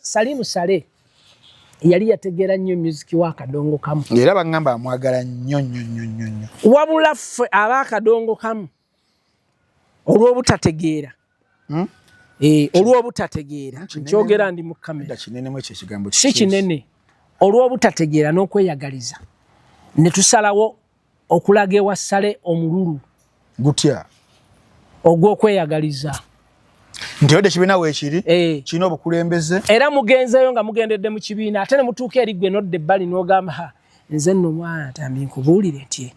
Salimu Sale yali yategera nnyo music wa Kadongo Kamu. Era bangamba amwagala nnyo. Wabula ffe ab'Akadongo Kamu olw'obutategeera. Olw'obutategeera nkyogera ndi mu kamera. Kinene mu ekyo ekigambo si kinene. Olw'obutategeera n'okweyagaliza ne tusalawo okulaga ewa Sale omululu. Gutya ogw'okweyagaliza. Nti ode kibiina weekiri kirina obukulembeze. Era mugenzeyo nga mugendedde mu kibiina ate ne mutuuka eri ggwe n'odda ebbali n'ogamba nze nno mwana tambi nkubuulire nti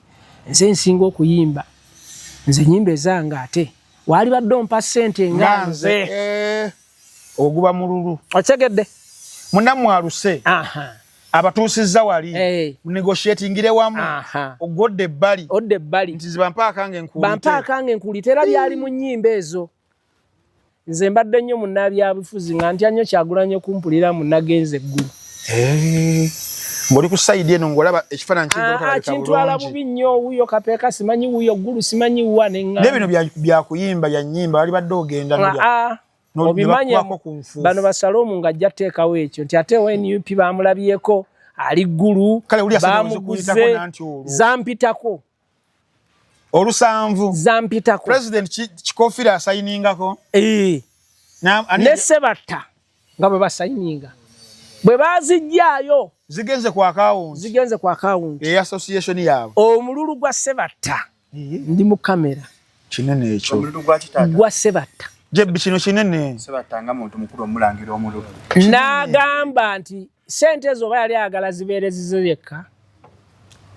nze nsinga okuyimba nze nyimba ezange ate waali badde ompa ssente nga nze. Oguba mululu. Otegedde? Munnammwe aluse. Abatuusizza wali negotiatingire wamu ogwodde ebbali. Odde ebbali. Nti zibampaakange nkuulite. Bampaakange nkuulite era byali mu nnyimba ezo. Nze mbadde nnyo munnabyabufuzi nga ntya nnyo Kyagulanyi okumpulira munnagenze eggulu. Ng'oli ku sayidi eno ng'olaba ekifaananyi ky'eddokita kintwala bubi nnyo wuuyo Kapeeka simanyi wuuyo ggulu simanyi wuwa neŋŋamba. N'ebino bya kuyimba bya nnyimba wali badde ogenda obimanya bano Basalomu ng'ajja teekawo ekyo nti ate NUP baamulabyeko ali ggulu baamuguze zampitako. Olusanvu zampitako. President Kikoofira asayiningako. Ne Sebatta nga bwe basayininga. Bwe baazijjaayo zigenze ku akawunti association yaabwe. Omululu gwa Sebatta ndi mu kamera. Kinene ekyo. Omululu gwa Kitaata. Gwa Sebatta. Jebbi kino kinene. Sebatta nga muntu mukulu omulangira omululu. N'agamba nti ssente ezo oba yali ayagala zibeere zizo yekka.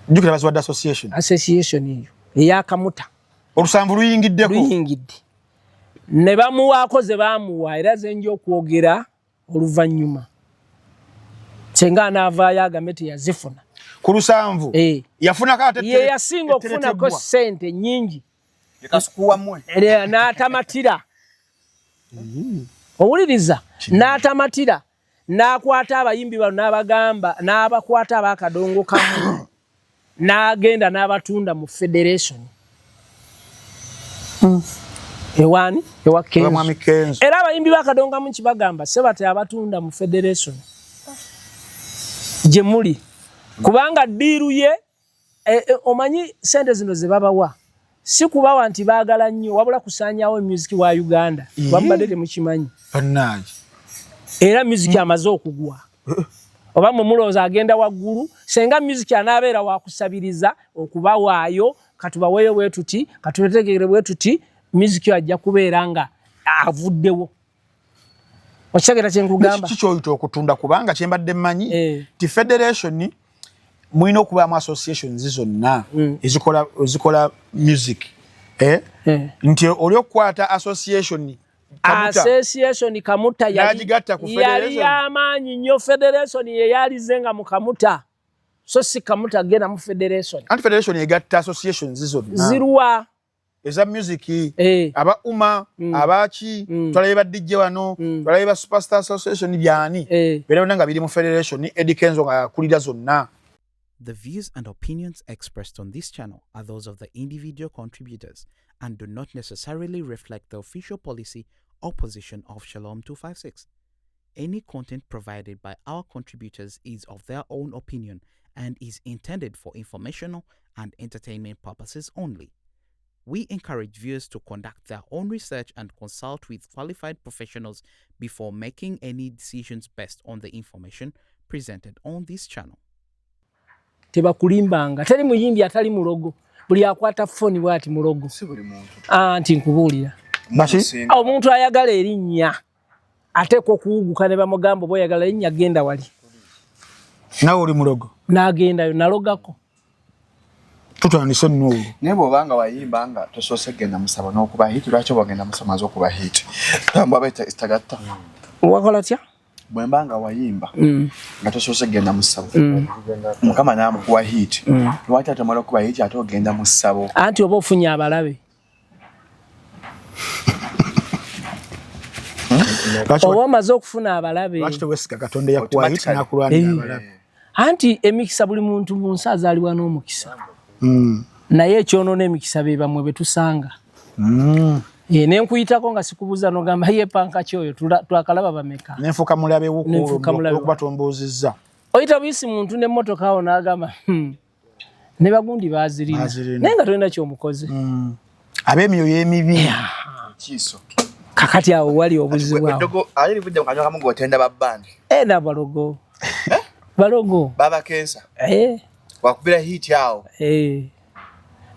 Jjukira baziwadde association eyo ey'Akamuta. Olusanvu luyingiddeko. Ne bamuwaako ze baamuwa era ze nja okwogera oluvannyuma. Kyenga anaavaayo agambe teyazifuna. Ku lusanvu yafunako ate ye yasinga okufunako ssente nnyingi. Ekasukuwammwe. N'atamatira. Owuliriza n'atamatira n'akwata abayimbi bano n'abagamba n'abakwata ab'Akadongo Kamu n'agenda n'abatunda mu Federation. Ewani ewa Kenzo. Era abayimbi b'Akadongo Kamu kibagamba Sebatta abatunda mu Federation. Gye muli kubanga ddiiru ye omanyi ssente zino ze babawa si kubawa nti baagala nnyo wabula kusaanyawo music wa Uganda. Wabadde temukimanyi. Era music amaze okugwa. Oba mumulooza agenda waggulu senga music anaabeera wakusabiriza okubawaayo katubaweeyo bwe tuti katutegeere bwe tuti music ajja kubeera nga avuddewo. Okitegeera kye nkugamba. Kikyoyita okutunda kubanga kye mbadde mmanyi ti Federation mulina okubaamu associations zonna ezikola music. Nti oli okukwata association Kamuta yali y'amaanyi nnyo. Federation ye yalizenga mu Kamuta so si Kamuta agenda mu Federation. Anti Federation egatta associations zonna zirwa eza music aba abaki twalabe ba DJ wano twalabe ba Superstar Association byani bera nga biri mu Federation Edikenzo nga kulira zonna. The views and opinions expressed on this channel are those of the individual contributors and do not necessarily reflect the official policy or position of Shalom 256. Any content provided by our contributors is of their own opinion and is intended for informational and entertainment purposes only. We encourage viewers to conduct their own research and consult with qualified professionals before making any decisions based on the information presented on this channel. Tebakulimbanga teri muyimbi atali mulogo buli akwata phone bwati mulogo si buli muntu anti nkubuulira bashi omuntu ayagala erinnya ate ko kuuguka ne bamugambo boyagala erinnya genda wali nawe oli mulogo n'agenda yo nalogako tutandise nnuulu naye bw'obanga wayimba nga tosoose genda musaba n'okuba hiti lwaki obagenda musaba maze okuba hiti tambwa baita istagatta wakola tya bwe mbanga wayimba nga tosoose genda musabo mukama n'amukuwa hiti lwaki atamala okuba hiti ate ogenda musabo anti oba ofunye abalabe oba omaze okufuna abalabe lwaki tewesiga Katonda yakuwa hiti n'akulwanira abalabe anti emikisa buli muntu mu nsi azaalibwa n'omukisa naye ekyonoona emikisa be bamwe betusanga Nenkuyitako nga sikubuza nogamba ye panka kyoyo twakalaba bameka. Nenfuka mulabe okubatomboozizza. Oyita buyisi muntu n'emmotoka awo n'agamba ne bagundi baazirina. Naye nga tolina ky'omukozi. Ab'emyoyo emibi. Kiso. Kakati awo wali obuzibu awo. Dogo ali livudde mu kanywa kamu ng'otenda babbandi. Na balogo. Balogo. Baba Kensa. Wakubira hit yawo.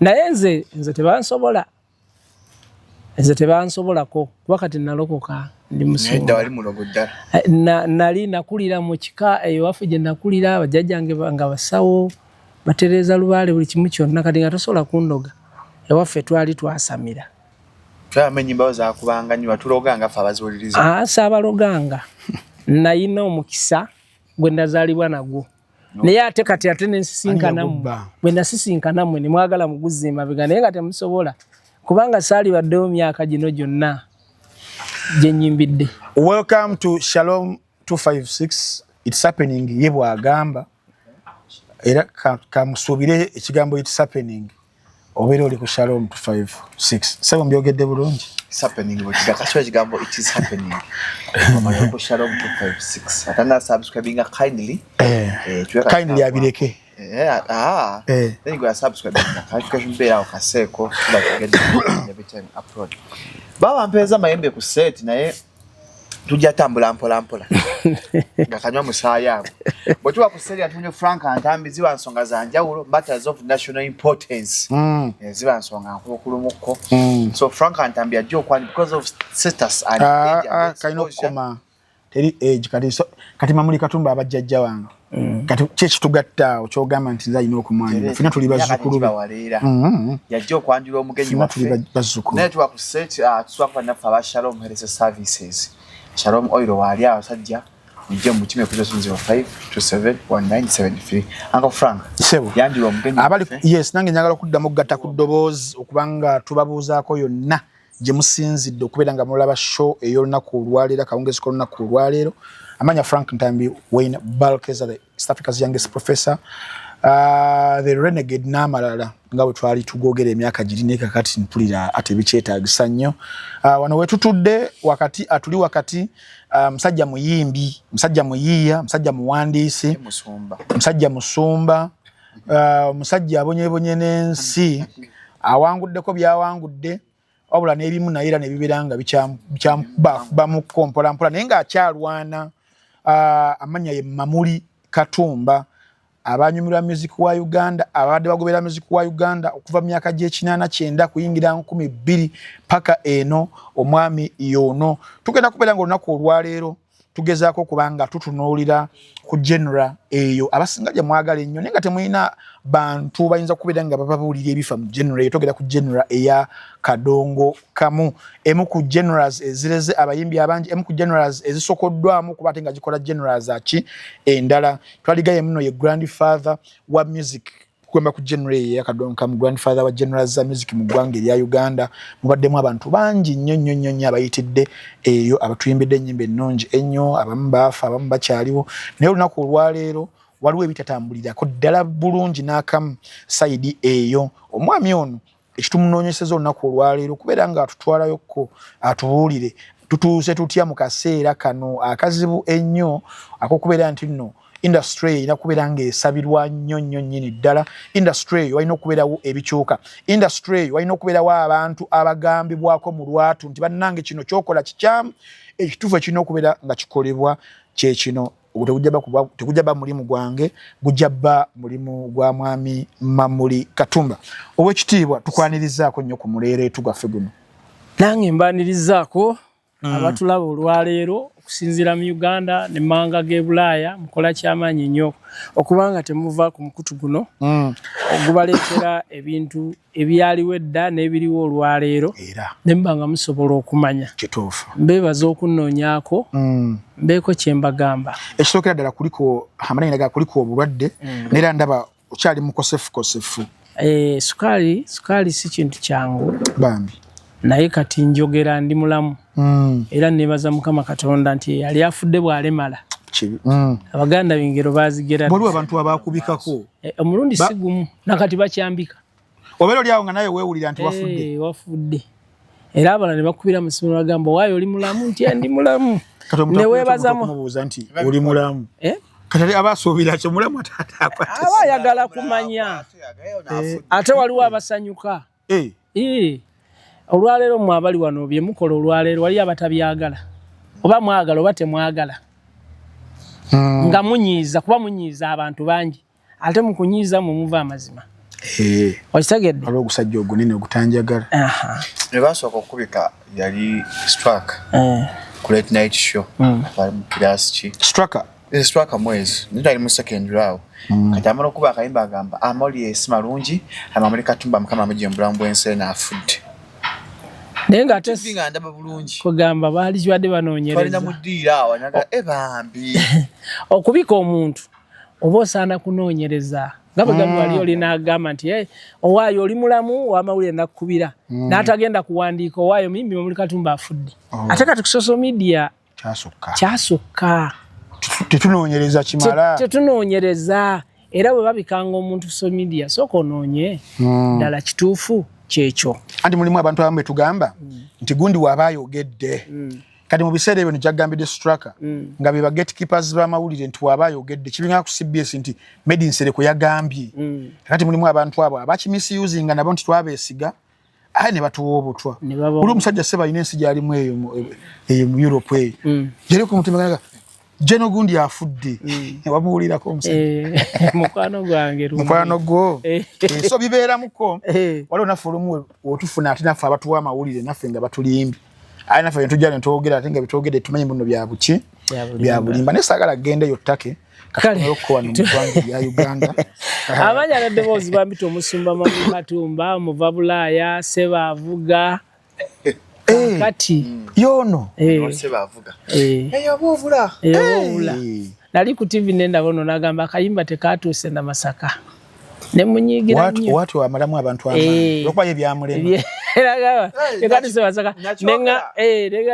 Naye nze tebansobola. Nze tebansobolako wakati nalokoka ndi musobola. Nedda wali mulogo ddala. Nali nakulira mu kika ewaffe gye nakulira bajjajjange nga basawo batereeza lubaale buli kimu kyonna kati nga tosobola kundoga. Ewaffe twali twasamira. Twamenye embawo zaakubanga nnyo batuloganga ffe abaziwuliriza. Saabaloganga. Nayina omukisa gwe nazaalibwa nagwo. Naye ate kati nensisinkanamu. Bwe nasisinkanamu ne mwagala muguzimba biga naye nga temusobola. Kubanga saali baddewo myaka gino gyonna gye nnyimbidde. Welcome to Shalom 256. It's happening ye bwagamba. Era kamusuubire ekigambo it's happening. Obeera oli ku Shalom 256. Sebo mbyogedde bulungi. It's happening. Kaswa ekigambo it is happening. Omanyi ku Shalom 256. Atana subscribing kindly. Kindly abireke. Then you go subscribe. Notification bell au kaseko so that you get every time upload. Baba mpeza mayembe ku set naye tujja tambula mpola. Ngakanywa musaya. Bwetwa ku set atunye Frank Antambi ziba nsonga za njawulo matters of national importance. Ziba nsonga nkulumuko. So Frank Antambi ajjo kwani because of status and age. Kaino koma teri age kati Mamuli Katumba abajjajja wange. Kati chechi tugatta ochogamba nti nza ino okumanya fina tuli bazukulu yajjo kwanjula omugenyi waffe naye tuba ku set tuswakwa naffe aba Shalom Health Services Shalom Oil wali abasajja nje mu kime ku 07271973 Uncle Frank sebo yanjula omugenyi abali yes nange njagala kuddamu gatta ku ddoboozi okubanga tubabuuzaako yonna gye musinzidde okubeera nga mulaba show ey'olunaku olwaleero kawungezi k'olunaku olwaleero. Amanya Frank Ntambi Wayne Balkeza, the East Africa's youngest professor, the renegade namalala nga bwe twali tugogera emyaka giri ne kakati mpulira ate bikyetaagisa nnyo. Wano wetutudde wakati atuli wakati musajja muyimbi, musajja muyiiya, musajja muwandiisi, musajja musumba, musajja abonyebonye n'ensi awanguddeko byawangudde wabula n'ebimu naye ne bibeera nga bikyamba mu kompola mpola naye ng'akyalwana. Amanya ye Mamuli Katumba abanyumirwa music wa Uganda abadde bagobera music wa Uganda okuva mu myaka gy'ekinaana kuyingira 12 paka eno omwami yono tugenda kubeera nga olunaku olwaleero tugezaako kubanga tutunuulira ku general eyo abasinga gye mwagala ennyo naye nga temulina bantu bayinza kubeera nga bababuulira ebifa mu general eyo togera ku general eya Kadongo Kamu emu ku generals ezireze abayimbi abangi emu ku generals ezisokoddwamu kuba ate nga gikola generals aki endala twaligaye muno ye grandfather wa music kwemba ku general eya Kadongo Kamu grandfather wa generals za music mu ggwanga erya Uganda mubaddemu abantu bangi nnyo abayitidde eyo abatuyimbidde ennyimba ennungi ennyo abamu baafa abamu bakyaliwo naye olunaku olwaleero waliwo ebitatambulirako ddala bulungi n'akamu sayidi eyo omwami ono ekitumunoonyeseza olunaku olwaleero kubeera nga atutwalayokko atubuulire tutuuse tutya mu kaseera kano akazibu ennyo ak'okubeera nti nno industry ina kubeera ng'esabirwa nnyo nnyini ddala. Industry walina okubeerawo ebikyuka. Industry walina okubeerawo abantu abagambibwako mu lwatu nti bannange kino kyokola kikyamu ekituufu ekirina okubeera nga kikolebwa kye kino. Tegujja ba mulimu gwange gujja ba mulimu gwa mwami Mamuli Katumba. Ow'ekitiibwa tukwanirizaako nnyo ku muleereetu gwaffe guno. Nange mbanirizaako abatulaba olwaleero okusinziira mu Uganda ne manga ge Bulaaya mukola kyamaanyi nnyo okubanga temuva ku mukutu guno ogubaleetera ebintu ebyaliwo edda n'ebiriwo olwaleero ne mbanga musobola okumanya kituufu mbeebaza okunnoonyaako mbeeko kye mbagamba ekisookera ddala kuliko amananyiraga kuliko obulwadde neera ndaba okyali mukosefukosefu sukaali si kintu kyangu bambi naye kati njogera ndi mulamu era nebaza Mukama Katonda nti yali afudde bwalemala Abaganda bingero bazigera bwaliwo abantu abakubikako omulundi sigumu nakati bakyambika obeera oli awo nga naye weewulira nti wafudde wafudde era abala ne bakubira mu simu bagamba waayo oli mulamu nti ndi mulamu ne weebaza mubuuza nti oli mulamu katali abasuubira kyo mulamu atakwata abayagala kumanya ate waliwo abasanyuka olwaleero mu abali wano bye mukola olwaleero wali abatabyagala oba mwagala oba temwagala nga munyiiza kuba munyiiza abantu bangi ate mu kunyiiza mu muva amazima okitegedde waliwo ogusajja ogunene ogutanjagala ne basooka okubika yali Straka ku late night show bali mu kirasi ki Straka mwezi nitali mu second row kati amala okuba akayimba agamba amoli esi malungi amamuli katumba mukama amujje mbulamu bwense n'afudde nenga tesinga ndaba bulungi kugamba bali jwadde banoonyereza balina mudiira awanaga ebambi okubika omuntu oba osaana kunoonyereza nga bagamba wali olina agamba nti owaayo oli mulamu wamawulire nakukubira n'atagenda kuwandiika owaayo mimbi omuli katumba afudde ate kati ku social media kyasukka tetunoonyereza kimala tetunoonyereza era bwe babikanga omuntu ku social media sooka onoonye ddala kituufu kyekyo anti mulimu abantu abamu betugamba nti gundi waaba ayogedde kati mu biseera ebyo negyagambidde Straka nga be ba gatekeepers b'amawulire nti waaba ayogedde kibinga ku CBS nti Made in Sereko yagambye kati mulimu abantu abo abakimisuzinga nabo nti twabeesiga aye ne batuwa obutwa buli omusajja seba alina ensi gy'alimu eyo mu Europe eyo gyali ku mutima Jeno gundi afudde wamuwulirako omusajja mukwano gwo so bibeera muko waliwo naffe olumu otufuna ate naffe abatuwa amawulire naffe nga batulimbi aye naffe netujja netwogera ate nga bitwogedde tumenye buno byabuki byabulimba naye saagala kgenda eyo ttake kakolokowa mu ggwanga lya Uganda amanya n'eddoboozi bambita omusumba Mamu Katumba omuva Bulaaya Sebaavuga kati yono Sebaavuga eyo buvula nali ku TV nenda bono nagamba akayimba tekatuuse na Masaka ne munyigira nnyo watu amalamu abantu amaanyi okuba ebyamulema kati Masaka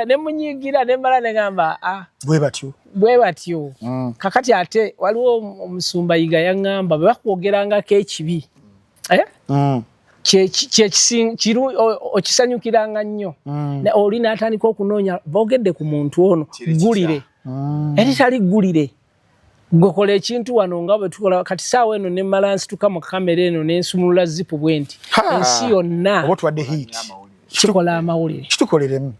ne munyigira ne mala negamba bwe batyo kakati ate waliwo omusumba Yiga yaŋŋamba bwe bakwogerangako ekibi okisanyukiranga nnyo oli n'atandika okunoonya boogedde ku muntu ono gulire eri tali gulire gwekola ekintu wano nga bwe tukola kati saawa eno ne mmala nsituka mu kamera eno n'ensumulula zipu bwe nti ensi yonna kikola amawulire kitukoleremu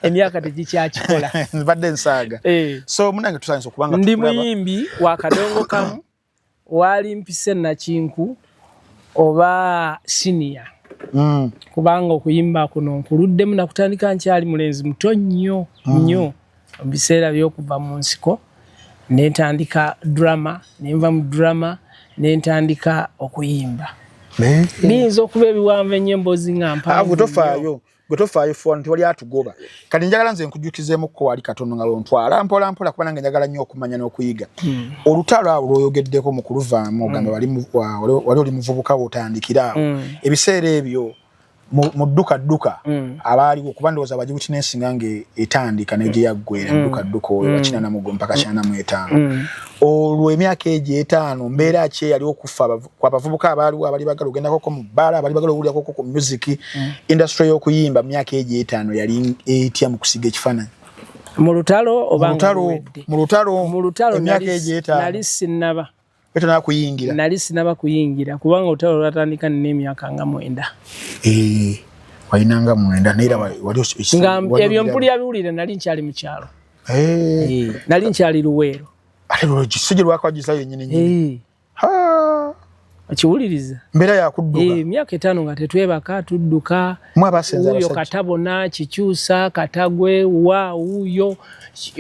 emyaka tegikyakikola mbadde nsaaga so munange tusanyiza okubanga ndi muyimbi wa kadongo kamu waali mpise Nakinku oba senior kubanga okuyimba kuno nkuluddemu nakutandika nkyali mulenzi muto nnyo nnyo mu biseera by'okuva mu nsiko nentandika drama nenva mu drama nentandika okuyimba biyinza okuba ebiwanvu ennyembo zingampa gwetofaayo fona tewali atugoba kati njagala nze nkujjukizeemukko wali katono nga lontwala mpola mpola kuba nange njagala nnyo okumanya n'okuyiga olutalo awo lw'oyogeddeko mu kuluvaamu ogamba wali oli muvubuka bw'otandikira awo ebiseera ebyo mu dduka abaaliwo kuba ndowooza Abajibuti n'ensinga ng'etandika negye yaggwera dduka oyo wa 84 mpaka 45 olwo emyaka egyo 5 mbeera ki eyali okufa abavubuka abaaliwo abali bagala ogendakoko mu bbaala abali bagala owulirako ku music industry y'okuyimba mu myaka egyo 5 yali etya mu kusiga ekifaananyi mu lutalo oba mu lutalo emyaka egyo 5 nali sinnaba nali sinaba kuyingira kubanga olutalo lwatandika n'emyaka nga 9 walinanga 9 neera wali ebyo mpulira biwulire nali nkyali mu kyalo nali nkyali Luweero ate lwekisije lwakagisayo yennyini okiwuliriza mbeera yakudduka emyaka 5 nga tetwebaka tudduka uyo Katabona Kikyusa Katagwe wuyo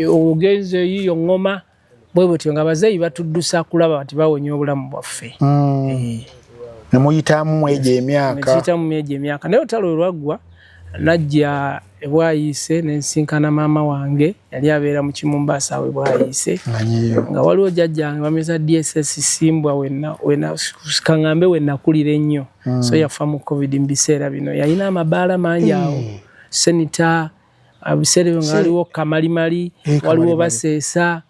ogenze yiyo Ngoma bwe butyo nga bazeeyi batuddusa kulaba bati bawonya obulamu bwaffe nemuyitamu egyo emyaka naye olutalo lwaggwa najja Bwayiise nensinkana maama wange yali abeera mu Kimumbaasa awe Bwayiise nga waliwo jjajjange bameza DSS Simbwa wena kaŋŋambe we nakulira ennyo so yafa mu COVID mu biseera bino yalina amabaala mangi awo senita biseera ebyo nga waliwo Kamalimali waliwo Baseesa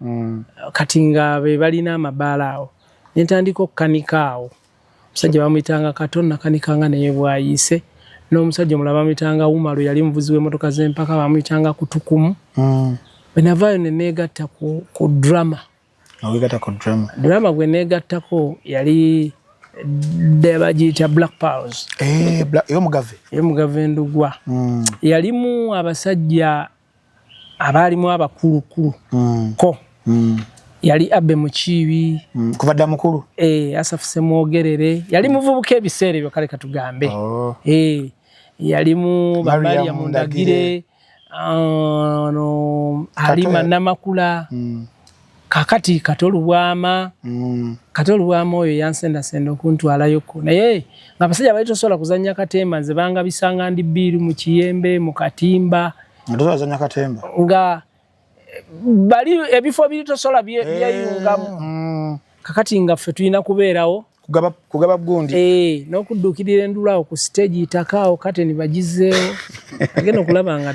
kati nga be balina amabaala awo nentandika okukanika awo omusajja bamuyitanga Katonda nakanikanga naye Bwayiise n'omusajja omulala bamuyitanga Umaru yali muvuzi w'emmotoka z'empaka bamuyitanga Kutukumu. Bwe navaayo ne neegatta ku drama. Owegatta ku drama. Drama gwe neegattako yali bagiyita Black Pearls. Ey'omugave Ndugwa. Yalimu abasajja abaalimu abakulukulu ko. Yali Abbe Mukiibi. Kuva dda mukulu. Asafu Semwogerere. Yali muvubuka ebiseera ebyo kale katugambe. Yalimu Maria Mundagire. Halima Namakula. Kakati Katolubwama. Katolubwama oyo yansendasenda okuntwalayoko. Naye ng'abasajja bali tosobola kuzannya katemba nze banga bisanga ndi Bbiiru mu Kiyembe mu Katimba. Tosobola kuzannya katemba. Nga bali ebifo biri tosobola byeyungamu. Kakati nga ffe tulina kubeerawo. Kugaba gundi. N'okudduukirira endulaawo ku stage itakaawo kate ne bagizeewo. Agenda okulaba nga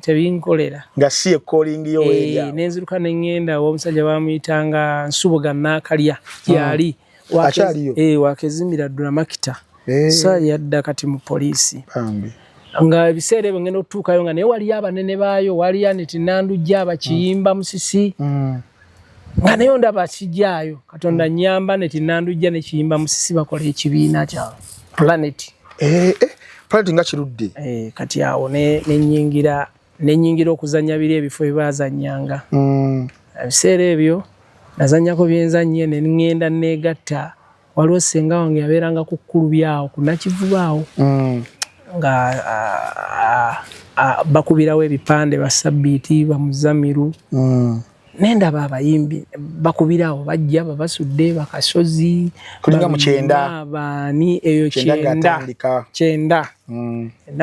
tebinkolera. Nga si ekkolingi yo weerya. N'enziruka ne ŋŋenda omusajja baamuyitanga Nsubuga Naakalya gyali. Akyaliyo. Wakezimbira Dulamakita. So yadda kati mu poliisi. Nga ebiseera ebyo ngenda okutuukayo nga naye waliyo abanene baayo, waliyo Aneti Nandujja Abakiyimba Musisi. Nga naye ndaba kijjayo Katonda nnyamba Aneti Nandujja ne Kiyimba Musisi bakola ekibiina kya Planet. Planet nga kirudde. Kati awo n'ennyingira okuzannya biri ebifo bye baazannyanga. Ebiseera ebyo nazannyako byenzannye ne ŋŋenda neegatta. Waliwo ssenga wange yabeeranga ku Kkulubyawo ku Nakivubaawo. Nga bakubirawo ebipande Basabbiiti Bamuzamiru. Nendaba abayimbi bakubirawo bajja babasudde Bakasozi kulinga mu Kyenda abaani eyo Kyenda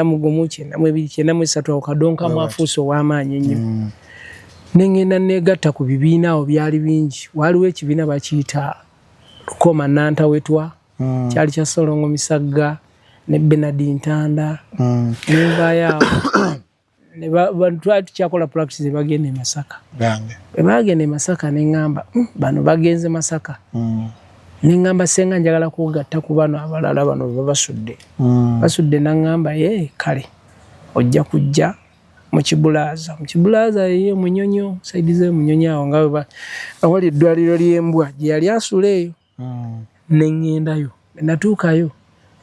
mugumu Kyenda mu ebiri Kyenda mu esatu Kadonka mwafuuse ow'amaanyi ennyo. Nengenda neegatta ku bibiina awo byali bingi. Waliwo ekibiina bakiyita Lukoma Nantawetwa kyali kya Solongo Misagga ne Bernard Ntanda. Nenvaayo twali tukyakola practice bagenda e Masaka. Bagenda e Masaka ne ŋŋamba bano bagenze Masaka. Ne ŋŋamba senga njagala kugatta ku bano abalala bano babasudde. Basudde n'aŋŋamba kale ojja kujja mu Kibulaaza. Mu Kibulaaza ye Munyonyo saidi ze Munyonyo awo nga awali eddwaliro ly'embwa gye yali asula eyo. Ne ŋŋendayo. Natuukayo.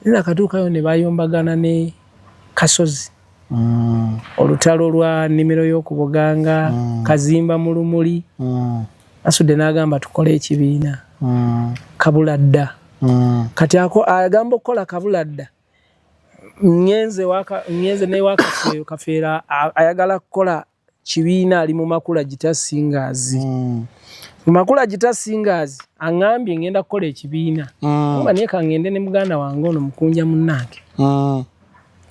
Nakatuukayo ne bayombagana ne Kasozi. Olutalo lwa nnimiro y'okuboganga Kazimba mu Lumuli. Asudde n'agamba tukole ekibiina Kabuladda. Kati agamba okukola Kabuladda ngenze n'ewaka Kafeera ayagala kukola kibiina ali mu Makula Gita Singers. Mu Makula Gita Singers aŋŋambye ngenda kukola ekibiina. Oba naye kangende ne muganda wange ono Mukunja munnange.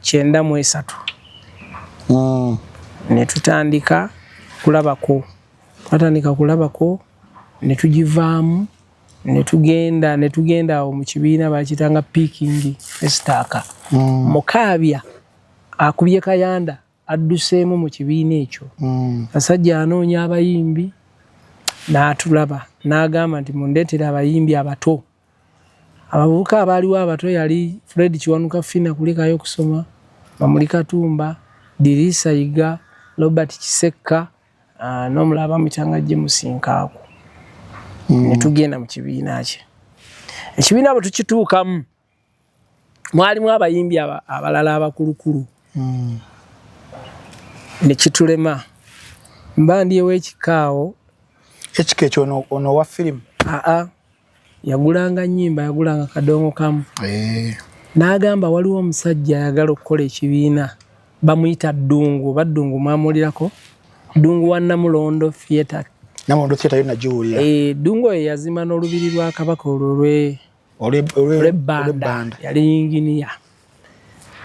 93. Ne tutandika kulabako. Twatandika kulabako ne tugivaamu ne tugenda awo mu kibiina bakitanga Peking Festaaka. Mukaabya akubye Kayanda adduseemu mu kibiina ekyo. Basajja anoonya abayimbi n'atulaba n'agamba nti mundeetere abayimbi abato. Abavubuka abaaliwo abato yali Fred Kiwanuka Fina kulekayo okusoma, Bamuli Katumba, Dirisa Yiga, Robert Kisekka, n'omulala bamuyitanga James Nkaaku. Ne tugenda mu kibiina kye. Ekibiina bwe tukituukamu mwalimu abayimbi abalala abakulukulu. Ne kitulema. Mba ndi ew'ekikaawo. Ekika ekyo ono wa firimu? Yagulanga nnyimba, yagulanga kadongo kamu. N'agamba waliwo omusajja ayagala okukola ekibiina. Bamuyita Ddungu. Baddungu mwamulirako? Ddungu wa Namulondo Theatre. Namulondo Theatre yo nagiwulira. Ddungu oyo yazimba n'olubiri lwa Kabaka olw'ebbanda. Yali inginiya.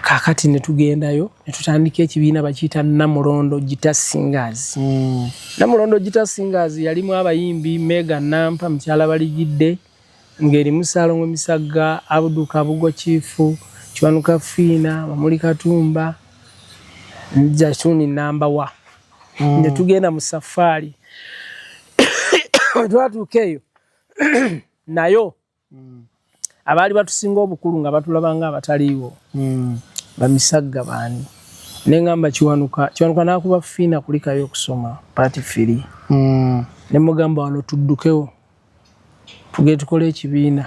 Kaakati ne tugendayo ne tutandika ekibiina bakiyita Namulondo Gita Singers. Namulondo Gita Singers yalimu abayimbi Mega Nampa mukyala Baligidde, ng'erimu Salongo Misagga, Abdul Kabugo Chifu, Kiwanuka Fina, Bamuli Katumba, Jasuni Namba wa. Ne tugenda mu safari. Twatuuka eyo nayo abaali batusinga obukulu nga batulabanga abataliiwo. bamisagga bani nengamba Kiwanuka nakuba fina kulikayo okusoma party free ne mugamba wano tuddukewo tugende tukole ekibiina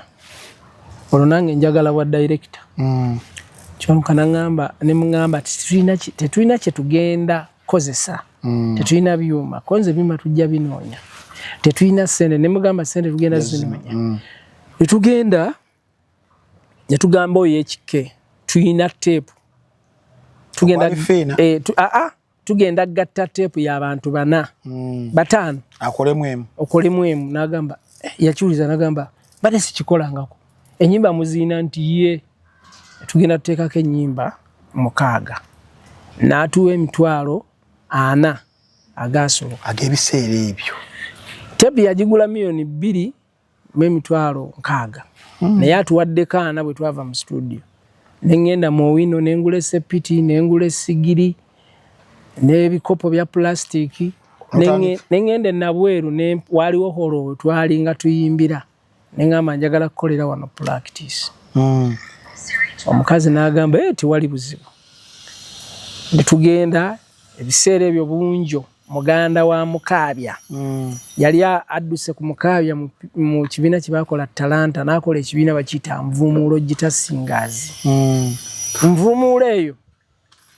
olwo nange njagala wa director Kiwanuka nangamba ne mugamba tetulina kye tugenda kozesa tetulina byuma konze byuma tujja binoonya tetulina sente ne mugamba sente tugenda zinoonya tugenda ne tugamba oyo ekike tulina tape tugenda tugenda gatta tape y'abantu bana batano okolemu emu nagamba yakiwuliza nagamba bade sikikolangako ennyimba muziina nti ye tugenda tuteekako ennyimba 6 n'atuwa emitwalo 4 agasoboka ag'ebiseera ebyo tape yagigula $2,000,000 emitwalo 6 naye atuwaddeko 4 bwe twava mu studio nengenda mu wino nengula sepiti nengula sigiri n'ebikopo bya plastiki nengenda nabweru ne waliwo holo twalinga tuyimbira nengamba njagala kukolera wano practice omukazi n'agamba tewali buzibu tugenda ebiseera ebyo bunjo muganda wa Mukaabya yali adduse ku Mukaabya mu kibiina kye bakola Talanta n'akola ekibiina bakiyita Nvumuulo Gita Singers Nvumuulo eyo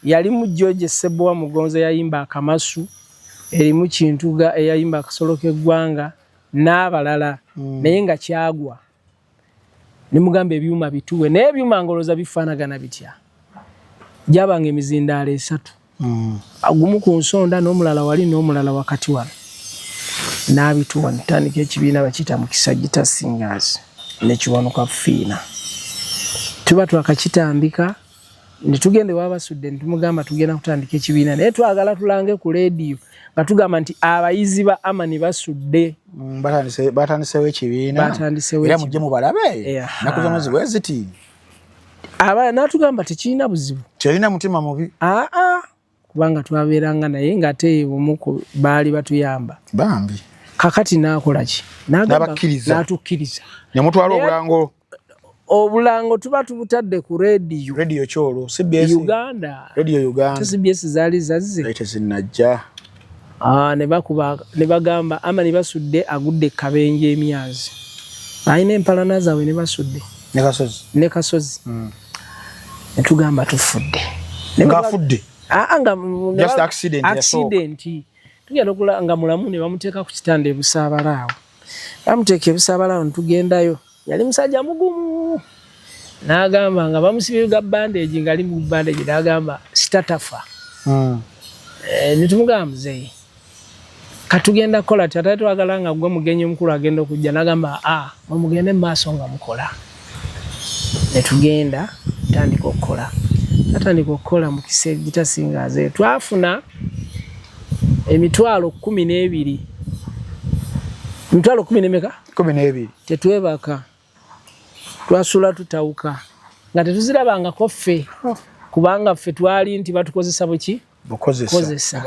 yali mu George Sebowa Mugonza yayimba Akamasu erimu Kintuga eyayimba Akasolo k'eggwanga n'abalala naye nga kyagwa ne mugamba ebyuma bituwe naye ebyuma ngoloza bifaanagana bitya gyabanga emizindaalo 3 agumu ku nsonda n'omulala wali n'omulala wakati wano n'abituwa ntandika ekibiina bakiyita Mukisa Gita Singers ne Kiwanuka fiina tuba twakakitandika ne tugende wabasudde ntumugamba tugenda kutandika ekibiina naye twagala tulange ku radio nga tugamba nti abayizi ba Amani basudde batandisewo ekibiina era mujje mubalabe nakuza weziti aba natugamba tekirina buzibu kirina mutima mubi kubanga twabeeranga naye ng'ate omuko baali batuyamba bambi kakati nakola ki n'atukkiriza ne mutwala obulango tuba tubutadde ku radio kyolo CBS Uganda CBS zaali zazze tezinajja ne bagamba Amani basudde agudde Kabenje emyazi ayina empalana zaabwe ne basudde ne Kasozi ne tugamba tufudde ngafudde just accident tugenda okulanga mulamu ne bamuteeka ku kitanda ebusaabalawo bamuteeka ebusaabalawo netugendayo yali musajja mugumu n'agamba nga bamusibye ga bandage ngali mu bandage n'agamba sitatafa ne tumugamba muzeeyi katugenda kola tata twagala nga gwe mugenyi omukulu agenda okujja n'agamba mugende mu maaso nga mukola ne tugenda tandika okukola mu Mukisa Gita Singers twafuna emitwalo 12 emitwalo 12 tetwebaka twasula tutawuka nga tetuzirabangako ffe kubanga ffe twali nti batukozesa buki bukozesa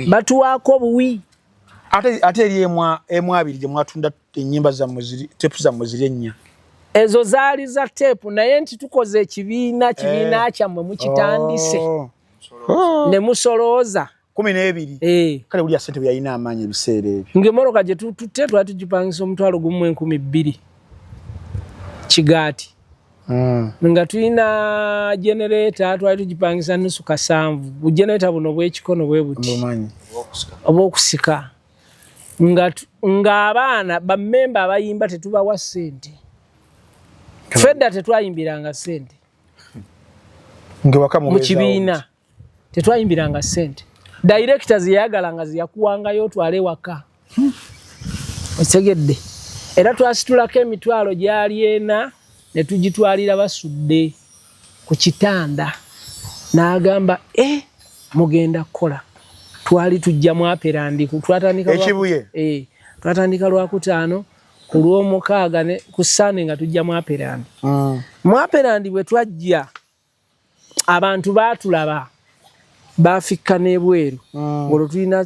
batuwaako buwi ate eri emu abiri gye mwatunda ennyimba tepu zammwe ziri 4 ezo zaali za tepu naye nti tukoze ekibiina kyammwe mukitandise ne musolooza 12 kale buli asente byalina amaanyi ebiseera ebyo ng'emmoloka gye tutte twali tugipangisa omutwalo gumu 12,000 kigaati nga tulina generator twali tugipangisa nusu 7 bugenerator buno bw'ekikono bwe buti obw'okusika nga abaana bammemba abayimba tetubawa ssente fedda tetwayimbiranga ssente mu kibiina tetwayimbiranga ssente directors yayagalanga ziyakuwangayo otwale waka otegedde era twasitulako emitwalo gyali 4 ne tugitwalira basudde ku kitanda n'agamba mugenda kukola twali tujja mu aperandiku twatandika Lwakutaano ku Lwomukaaga ku Sande nga tujja mu aperandi mu aperandi bwe twajja abantu baatulaba bafikka n'ebweru ng'olwo tulina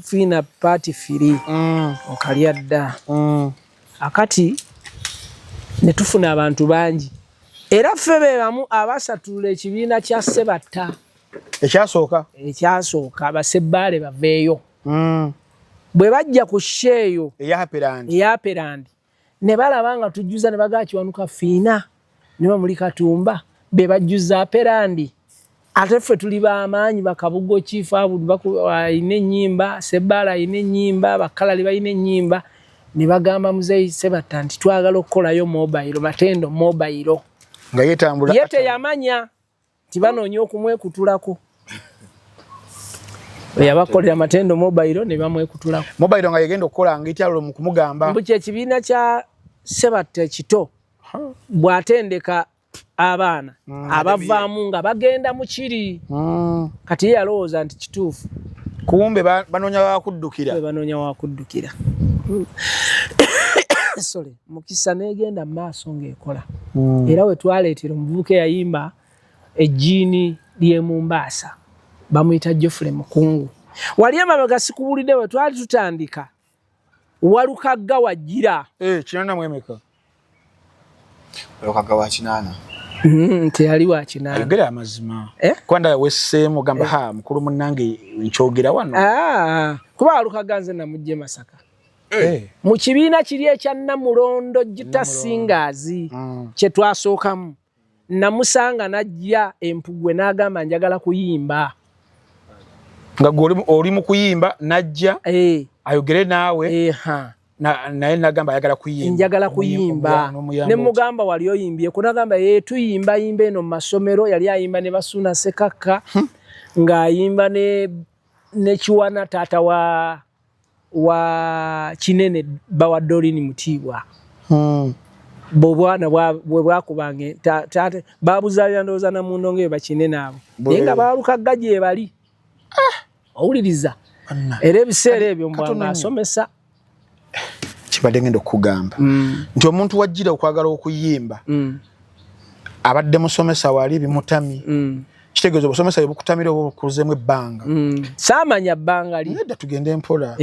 fiina party free okalya dda akati ne tufuna abantu bangi Era febe bamu abasatula ekibiina kya Sebatta. Ekyasooka abasebbaale baveeyo. Bwe bajja ku sheeyo eya Perandi ne balaba nga tujjuza ne bagaa Kiwanuka Fiina ne bamuli Katumba be bajjuza Perandi. Ate ffe tuli b'amaanyi Bakabugo Chief Abudu ayina ennyimba, Sebbaala ayina ennyimba, Bakalali bayina ennyimba, ne bagamba Muzeeyi Sebatta nti twagala okukolayo mobile, Matendo mobile. Nga yetambula. Yete yamanya nti banoonya okumwekutulako. Yabakolera Matendo mobile ne bamwekutulako. Mobile nga yegenda okukola ng'ekyalo mu kumugamba. Mbu ekibiina kya Sebatta ekito bw'atendeka abaana abavaamu nga bagenda mu kiri. Kati ye yalowooza nti kituufu. Kumbe banoonya wakuddukira. Banoonya wakuddukira. Sorry, Mukisa negenda maaso ng'ekola. Era we twaleetera omuvubuka eyayimba ejjiini ly'e Mombasa. Bamuyita Geoffrey Mukungu. Wali emabega sikubulidde we twali tutandika. Walukagga Wajjira. Kinana mwemeka. Walukagga wa Kinana. Teyali wa Kinana. Ayogera amazima. Kwanda wesseemu gamba mukulu munnange nkyogera wano. Kuba Walukagga nze namujje Masaka. Mu kibiina kiri ekya Namulondo Gita Singers kye twasookamu. Namusanga najja Empugwe n'agamba njagala kuyimba. Nga oli mu kuyimba najja ayogere naawe naye nagamba ayagala kuyimba. Njagala kuyimba. Ne mugamba wali oyimbye kunagamba tuyimba yimba eno mu masomero yali ayimba ne Basuna Sekaka ng'ayimba ne Kiwana taata wa Kinene Bawadolini Mutiibwa. Bobwana bwe bwakubange tate babuzalira ndooza na mundonge bakinene abo. Yenga Walukagga gye bali. Owuliriza. Era ebiseera ebyo mbwanga asomesa. Kibadde ngenda okugamba. Nti omuntu wajjira okwagala okuyimba. Abadde musomesa wali bimutami. Kitegeeza obusomesa bukutamira obukuzeemu ebbanga. Saamanya bbanga li. Nedda tugende mpola.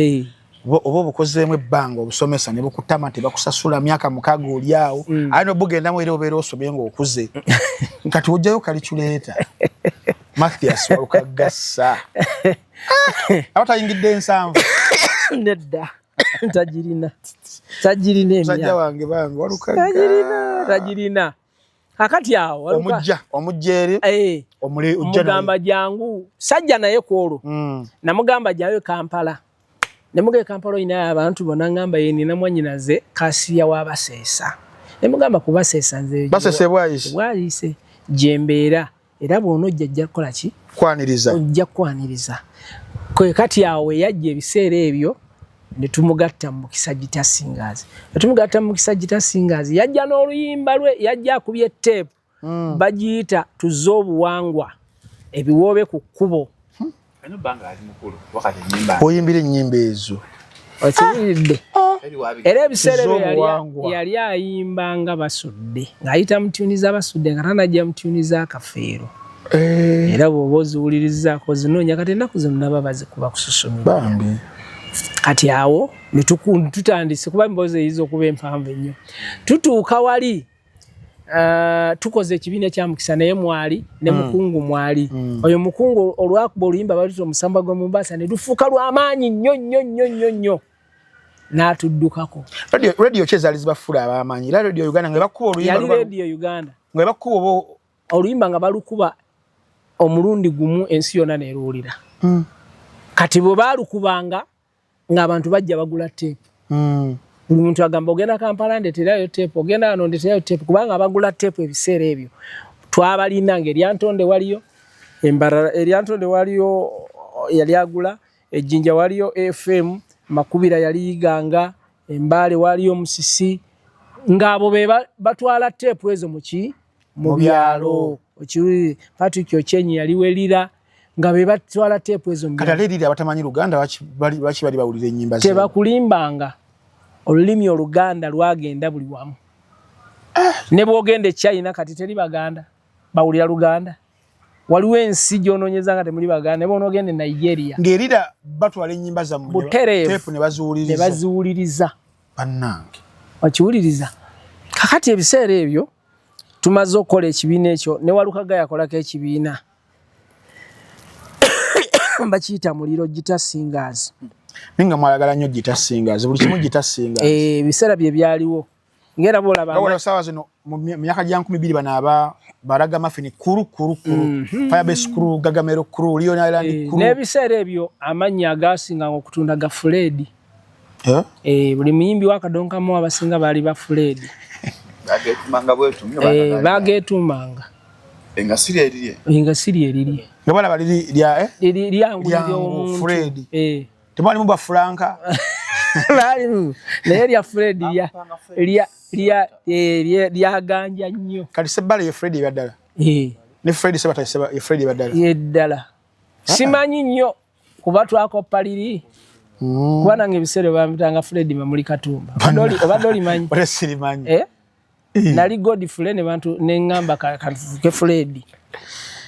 Oba obukozeemu ebbanga obusomesa ne bukutama tebakusasula myaka 6 oli awo. Aye n'obugendamu era obeera osomye ng'okuze. Kati ojjayo kaliculeeta. Mathias Walukagga sa. Abatayingidde ensanvu. Nedda. Tajirina emya. Sajja wange bange Walukagga. Tajirina. Kakati awo omujja eri omugamba jangu sajja naye kwolwo. Namugamba jayo Kampala. Nemuge Kampala ina abantu bonna ngamba ye nina mwanyinaze Kasiya w'Abaseesa. Nemugamba kubaseesa nze. Basese bwayise. Bwayise jembeera era bw'onojja ajja kukola ki? Kwaniriza. Ojja kwaniriza. Kwe kati awo yajja ebiseera ebyo ne tumugatta mu Mukisa Gita Singers. Tumugatta mu Mukisa Gita Singers yajja n'oluyimba lwe yajja akubye tape. Bagiyita Tuzze Obuwangwa ebiwoobe ku kkubo. Oyimbira ennyimba ezo. Okiridde. Era ebiseera ebyo yali ayimba nga basudde. Ng'ayita mutuniza basudde nga tanajja mutuniza akafeero. Era bw'oba oziwulirizaako zinoonya kati ennaku zino naba bazikuba kususumira. Kati awo ne tutandise kuba emboozi eyiza okuba empanvu ennyo. Tutuuka wali tukoze ekibiina kya Mukisa naye mwali ne Mukungu mwali. Oyo Mukungu olwakuba oluyimba balita omusamba gwa Mombasa ne lufuuka lw'amaanyi nnyo. N'atuddukako. Radio kyezaali zibafuula ab'amaanyi. Era Radio Uganda nga bakuba oluyimba. Yali Radio Uganda. Nga bakuba oluyimba nga balukuba omulundi gumu ensi yonna neeruwulira. Kati bwe baalukubanga ng'abantu bajja bagula tape. Buli muntu agamba ogenda Kampala ndeterayo tape, ogenda wano ndeterayo tape kubanga abagula tape ebiseera ebyo. Twabalina ng'eryantonde waliyo, Embarara eryantonde waliyo yali agula, Ejjinja waliyo FM, Makubira yali yiganga, Embaale waliyo Musisi, ng'abo be batwala tape ezo mu byalo. Okiwulire Patrick Ochenyi yali welira nga be batwala tape ezo mu byalo. Kati alirira abatamanyi Luganda bali bawulira ennyimba ze. Tebakulimbanga. Olulimi Oluganda lwagenda buli wamu. Ne bw'ogenda China kati teri Baganda. Bawulira Luganda. Waliwo ensi gy'onoonyeza nga temuli Baganda. Ne bw'onoogenda Nigeria. Ng'erira batwala ennyimba zammwe. Tepu ne baziwuliriza. Bannange. Banange. Wakiwuliriza. Kakati ebiseera ebyo tumaze okukola ekibiina ekyo ne Walukaga yakolako ekibiina bakiyita Muliro Guitar Singers. Ninga mwalagala nnyo Guitar Singers, buli kimu Guitar Singers. Biseera bye byaliwo. Ngera bolaba. Wala sawa zino mu myaka gya 2000 bana baraga mafini kuru. Firebase kuru, Gagamero kuru, Lion Island kuru. N'ebiseera ebyo amannya agasinga okutunda ga Fred. Buli muyimbi wakadonkamu abasinga bali ba Fred. Bagetumanga bwetu. Bagetumanga. Engasiri eriye. Ngabala bali lya lyangu lyo Fred. Temali mumba Franka. Bali naye lya Fred lya ganja nnyo. Kali sebale ye Fred yaddala. Ne Fred sebata seba ye Fred yaddala. Yeddala. Simanyi nnyo kuba twakopaliri. Kuba nange ebiseera bamutanga Fred Mamuli Katumba. Obadde olimanyi? Wala sirimanyi. Nali Godfrey ne bantu nengamba ke Fred.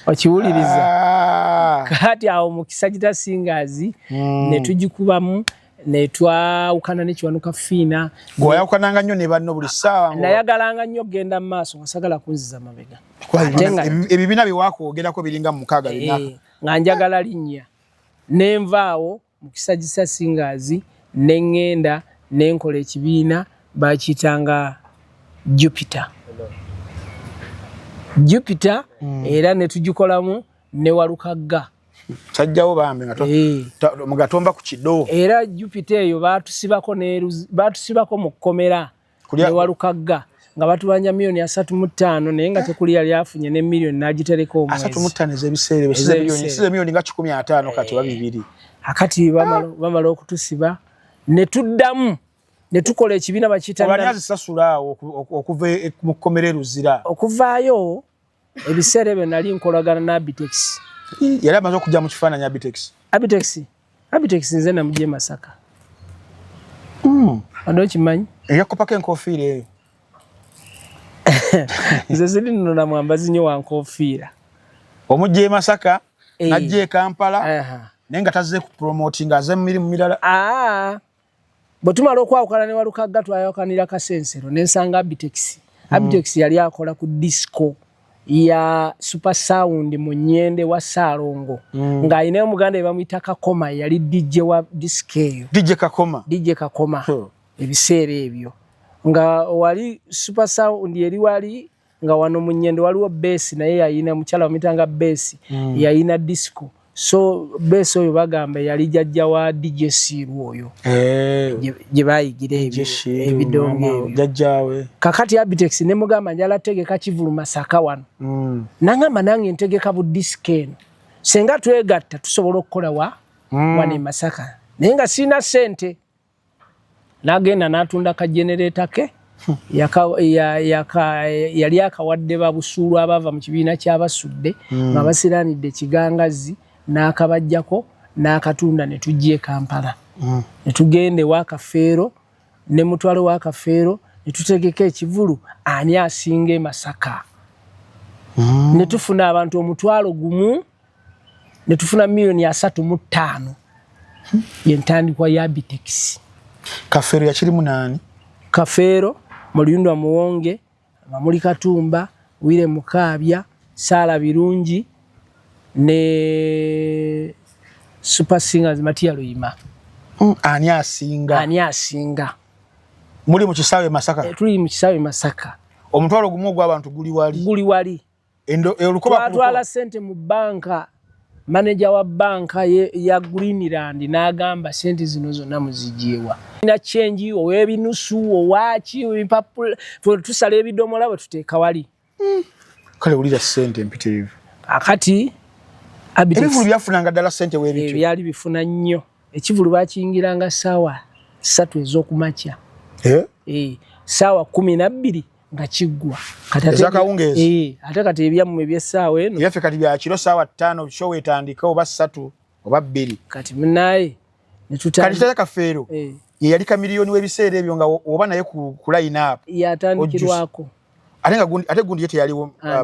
Okiwuliriza. Kati awo mu Guitar Singers ne tugikubamu ne twawukana ne Kiwanuka Fiina. Gwe yawukananga nnyo ne banno buli ssaawa. Nayagalanga nnyo genda mu maaso ngasagala kunziza mabega. Ebibiina byewakwogerako biringa mu 6 nga njagala linnya. Ne nvaawo mu Guitar Singers ne ngenda ne nkola ekibiina bakiyitanga Jupiter era ne tugikolamu ne Walukaga. Sajjawo bambe nga mugatomba ku kido. Era Jupiter eyo batusibako mu kkomera ne Walukaga nga batubanja $305 naye nga tekuli yali afunye ne million n'agitereka omwezi. 305 ez'ebiseera bisize million nga 15 kati wa 2. Akati bamala okutusiba ne tuddamu ne tukola ekibiina bakiyita Abanyazi sasula okuva mu kkomera Luzira. Okuvaayo ebiseera ebyo nali nkolagana na Abitex. Yali amaze okujja mu kifaananyi Abitex. Abitex nze namugye Masaka. Ando kimanyi? Yakopako enkofiira eyo. Nze ziri nno na mwambazi nnyo wa nkofiira. Omugye Masaka najje Kampala nenga tazze ku promoting aze mu mirimu mirala. Bwe tumala okwawukana ne Walukaga twayawukanira Kasensero nensanga Abitex. Abitex yali akola ku disco ya Super Sound mu Nyende wa Salongo. Nga ayina omuganda bamuyita Kakoma yali DJ wa disco eyo. DJ Kakoma. Ebiseera ebyo. Nga wali Super Sound yali wali nga wano mu Nyende waliwo bass naye yayina mukyala wamitanga bass yayina disco. So bass oyo bagamba yali jajja wa DJ Siru oyo. Gye bayigira ebidongo ebyo. Jajjawe. Kakati Abitex ne mugamba njala tegeka Kivulu Masaka wano. Nangamba nange ntegeka bu disc eno. Senga twegatta tusobola okukola wane Masaka. Naye nga sina sente. Nagenda n'atunda ka generator ke. Yali akawadde babusuulu abava mu kibiina ky'abasudde nga basiranidde Kigangazi n'akabajjako n'akatunda ne tujje Kampala. Ne tugende wa Kafeero ne mutwalo wa Kafeero ne tutegeka ekivulu ani asinga Masaka. Ne tufuna abantu omutwalo gumu ne tufuna $305,000. Yentandikwa ya Abitex. Kafeero yakirimu nani? Kafeero Mulindwa Muwonge, Mamuli Katumba, Wile Mukabya, Sala Birungi ne Super Singers Matia Luyima. Ani asinga. Muli mu kisaawe Masaka? Tuli mu kisaawe Masaka. Omutwalo gumu gw'abantu guli wali. Twatwala sente mu banka. Manager wa banka ya Greenland n'agamba sente zino zonna muzijeewa. Ina change owebinusu owachi ebipapula tusala ebidomola bwe tuteeka wali. Kale ulira sente mpitirivu. Akati Abitex. Ebivulu byafunanga ddala sente weebityo. Byali bifuna nnyo. Ekivulu bakiyingiranga ssaawa 3 ez'okumakya. Ssaawa 12 nga kiggwa. Ate kati ebyammwe by'essaawa eno. Byaffe kati bya kiro ssaawa 5 show etandika oba 3 oba 2. Kati munaye ne tutandika. Kati Kafeero. Yali kamiliyoni w'ebiseera ebyo nga oba naye ku line up. Yatandikirwako. Ate gundi yete yali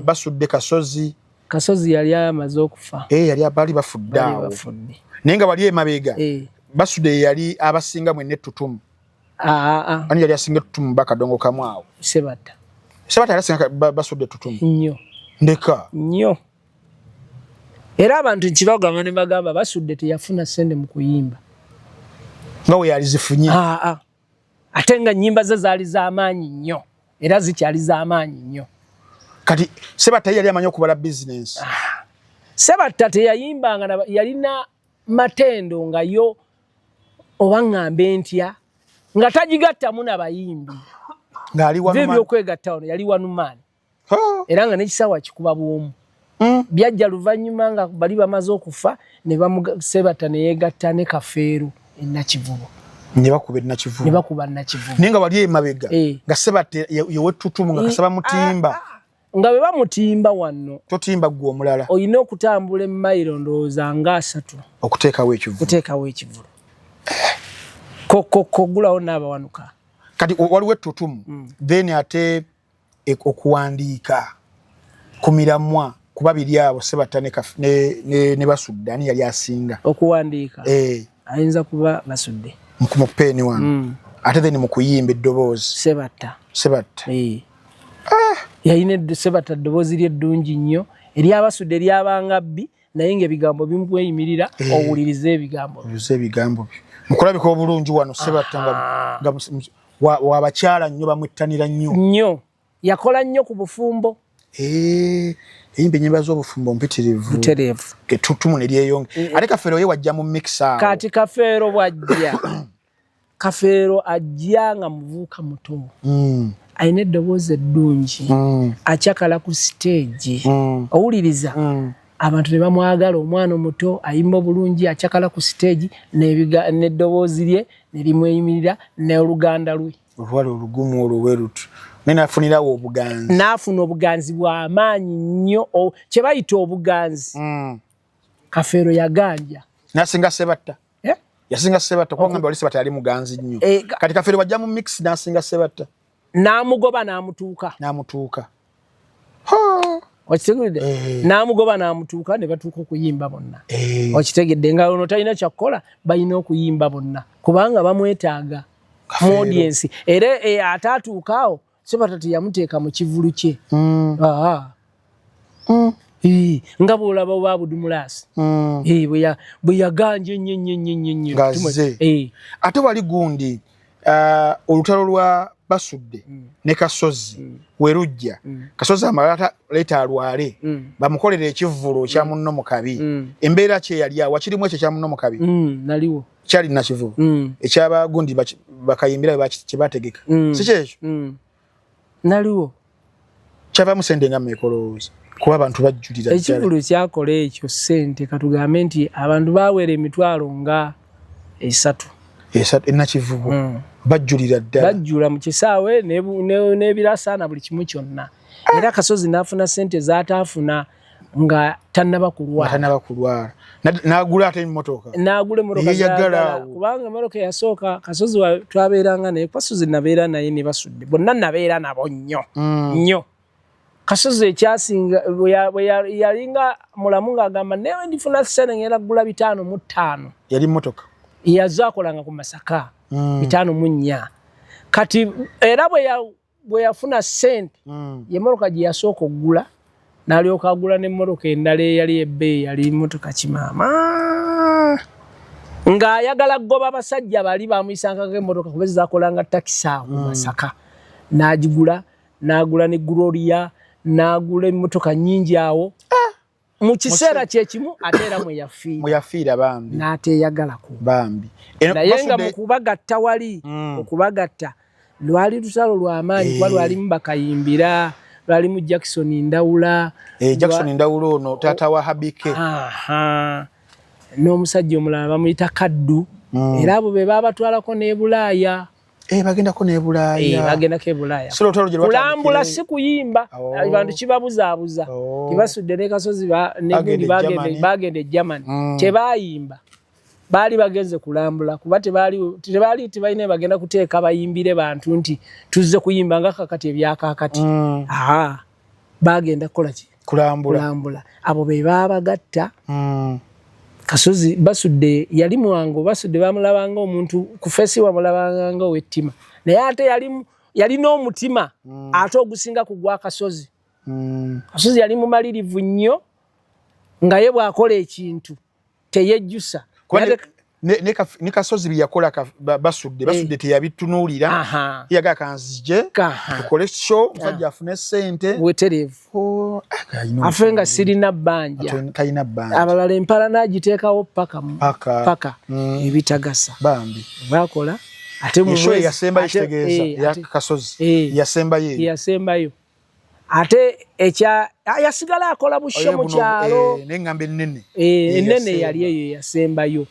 basudde Kasozi yali amaze okufa. Yali abali bafudde awo. Naye nga bali emabega. Basudde yali abasinga mwenne Tutumu. Ani yali asinga Tutumu bakadongo kamwe awo. Sebata. Sebata yalasinga basudde tutumu. Nnyo. Ndeka. Nnyo. Era abantu nkibagamba ne bagamba basudde teyafuna ssente mu kuyimba. Nga we yalizifunye. Ate nga nnyimba ze zaali z'amaanyi nnyo. Era zikyali z'amaanyi nnyo. Kati Sebata yali amanyi okubala business. Sebata teyayimbanga yalina matendo nga yo oba ngambe ntya nga tajigattamu n'abayimbi. Ng'ali Wanuman. Vibyo okwegatta ono yali Wanuman. Era nga n'ekisawa kikuba bwomu. Byajja luvannyuma nga bali bamaze okufa ne Sebata ne yeegatta ne Kafeero Nakivubo. Ne bakuba Nakivubo. Naye nga wali emabega. Nga Sebata yewe tutumu nga kasaba mutimba. Nga bwe bamutimba wano. Totimba gwe omulala. Oyina okutambula emmayiro ndowooza nga 3. Okuteekawo ekivulo. Kogulawo n'abawanuka. Kati waliwo ettutumu. Then ate okuwandiika ku miramwa kuba biri abo Sebata ne Basudde ani yali asinga. Okuwandiika. Ayinza kuba Basudde. Mu peeni wano. Ate then mu kuyimba eddoboozi. Sebata. Yayina Sebata eddoboozi lye ddungi nnyo. Ery'Abasudde lyabangabbi naye ng'ebigambo bimweyimirira owulirize ebigambo. Mukulabika obulungi wano Sebata nga wabakyala nnyo bamwettanira nnyo. Yakola nnyo ku bufumbo. Eyimba ennyimba z'obufumbo mpitirivu. Ettutumu ne lyeyonga. Ate Kafeero ye wajja mu mix awo. Kati Kafeero bw'ajja. Kafeero ajja nga muvuuka muto. Ayina eddoboozi eddungi. Akyakala ku stage. Owuliriza. Abantu ne bamwagala omwana omuto ayimba bulungi akyakala ku stage n'eddoboozi lye ne limweyimirira n'oluganda lwe. Olwali olugumu olwerutu. N'afunirawo obuganzi. N'afuna obuganzi bw'amaanyi nnyo kye bayita obuganzi. Kafeero yaganja. N'asinga Sebata. Yasinga Sebata kuba ngamba wali Sebata yali muganzi nnyo. Kati Kafeero wajja mu mix n'asinga Sebata. N'amugoba n'amutuuka. Okitegedde? N'amugoba n'amutuuka ne batuuka okuyimba bonna. Okitegedde nga ono talina kyakukola balina okuyimba bonna kubanga bamwetaaga mu audience. Era ataatuuka awo Sebata teyamuteeka mu kivulu kye. Nga bw'olaba oba Abudumulaasi. Bwe yaganja ennyo. Ate wali gundi olutalo lwa Basudde ne Kasozi werujja. Kasozi amalata leeta alwale bamukolera ekivvulo kya munno mu kabi. Embeera kye yali awo kirimu ekyo kya munno mu kabi. Naliwo. Kyali Nakivubo. Ekyabagundi bakayimbira kye bategeka. Si kyekyo? Naliwo. Kyava musende nga mekolooza. Kuba abantu bajjulira. Ekivvulo kyakola ekyo ssente katugambe nti abantu baawera emitwalo nga 3. Nakivubo. Bajjulira ddala. Bajjula mu kisaawe n'ebirasaana buli kimu kyonna. Era Kasozi n'afuna ssente z'ataafuna nga tannaba kulwala. N'agula ate emmotoka. N'agula emmotoka z'agala. Kubanga emmotoka eyasooka Kasozi twabeeranga naye. Kasozi nabeera naye ne Basudde. Bonna nabeera nabo nnyo. Kasozi ekyasinga yalinga mulamu ng'agamba newe ndifuna ssente ngenda kugula 5,500. Yali emmotoka. Yazaakolanga ku Masaka. 5,400. Kati era bwe yafuna ssente y'emmotoka gye yasooka okugula n'alyoka agula n'emmotoka endala eyali ebbeeyi yali mmotoka kimaama ng'ayagala kugoba abasajja bali bamuyisangako emmotoka kuba zaakolanga takisi awo mu Masaka. N'agigula n'agula ne Gloria n'agula emmotoka nnyingi awo mu kiseera kyekimu ate era mweyafiira bambi n'ateeyagalako bambi. Naye nga mu kubagatta wali okubagatta lwali lutalo lw'amaanyi kuba lwalimu bakayimbira lwalimu Jackson Ndawula. Jackson Ndawula ono taata wa Habike. N'omusajja omulala bamuyita Kaddu. Era abo be baabatwalako n'e Bulaaya. Bagendako n'e Bulaaya. Bagendako e Bulaaya. Kulambula si kuyimba. Abantu kibabuzaabuza. Tebasudde ne Kasozi n'egundi bagenda e Germany. Tebaayimba. Baali bagenze kulambula kuba tebalina bagenda kuteeka bayimbire bantu nti tuzze kuyimba nga kakati ebyakakati. Bagenda kukola ki? Kulambula. Abo be baabagatta. Kasozi Basudde yali mwango. Basudde bamulabanga omuntu ku fesi wamulabanga ow'ettima. Naye ate yalina omutima ate ogusinga kugwa Kasozi. Kasozi yali mumalirivu nnyo nga ye bw'akola ekintu teyejjusa. Ne Kasozi byakola basudde teyabitunuulira yaga kanzije tukole show musajja afune ssente weterevu afenga sirina bbanja tayina bbanja abalala empala n'agiteekawo paka ebitagasa bambi bakola ate mu show yasemba kitegeeza ya Kasozi yasembayo ate yasigala akola busho mu kyalo n'engambe ennene yali eyo yasembayo.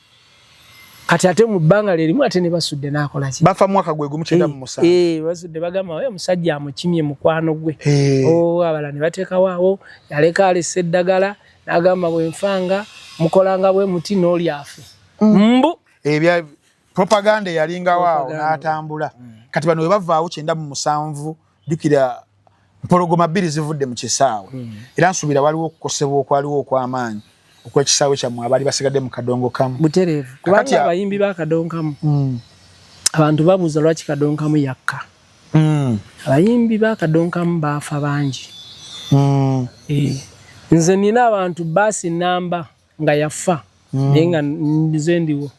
Kati ate mu bbanga lerimu ate ne basudde n'akola ki bafa mwaka gwe gumu 97 basudde bagamba oyo musajja amukimye mukwano gwe abala ne bateekawo awo yaleka alese eddagala n'agamba bwe nfanga mukolanga bwe muti n'olyafe mbu ebya propaganda yalinga waawo n'atambula. Kati bano we bavaawo 97 jukira mpologoma bbiri zivudde mu kisaawe era nsubira waliwo okukosebwa okwaliwo okw'amaanyi okwekisaawe kyammwe abali basigadde mu kadongo kamu butereevu kubanga abayimbi ba kadongo kamu abantu babuuza lwaki kadongo kamu yakka abayimbi ba kadongo kamu baafa bangi nze nina abantu baasi namba nga yafa naye nga nze ndiwo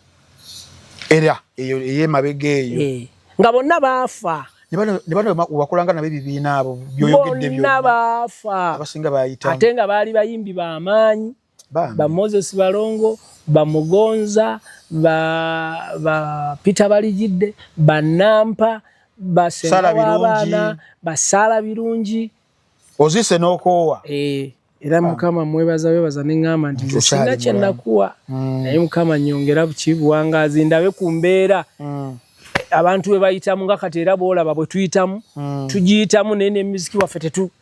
era eyo ey'emabega eyo nga bonna baafa ne bano wakolanga nabo ebibiina abo byoyogedde byonna baafa abasinga bayita ate nga baali bayimbi b'amaanyi ba Moses Balongo ba Mugonza ba Peter Balijidde ba Nampa ba Sala Birungi ba Sala Birungi ozise n'okoowa era Mukama mwebaza n'engamba nti singa kye nakuwa naye Mukama nnyongera bukibuwangazi ndabe ku mbeera abantu we bayitamu nga kati era boolaba bwe tuyitamu tugiyitamu nene muziki waffe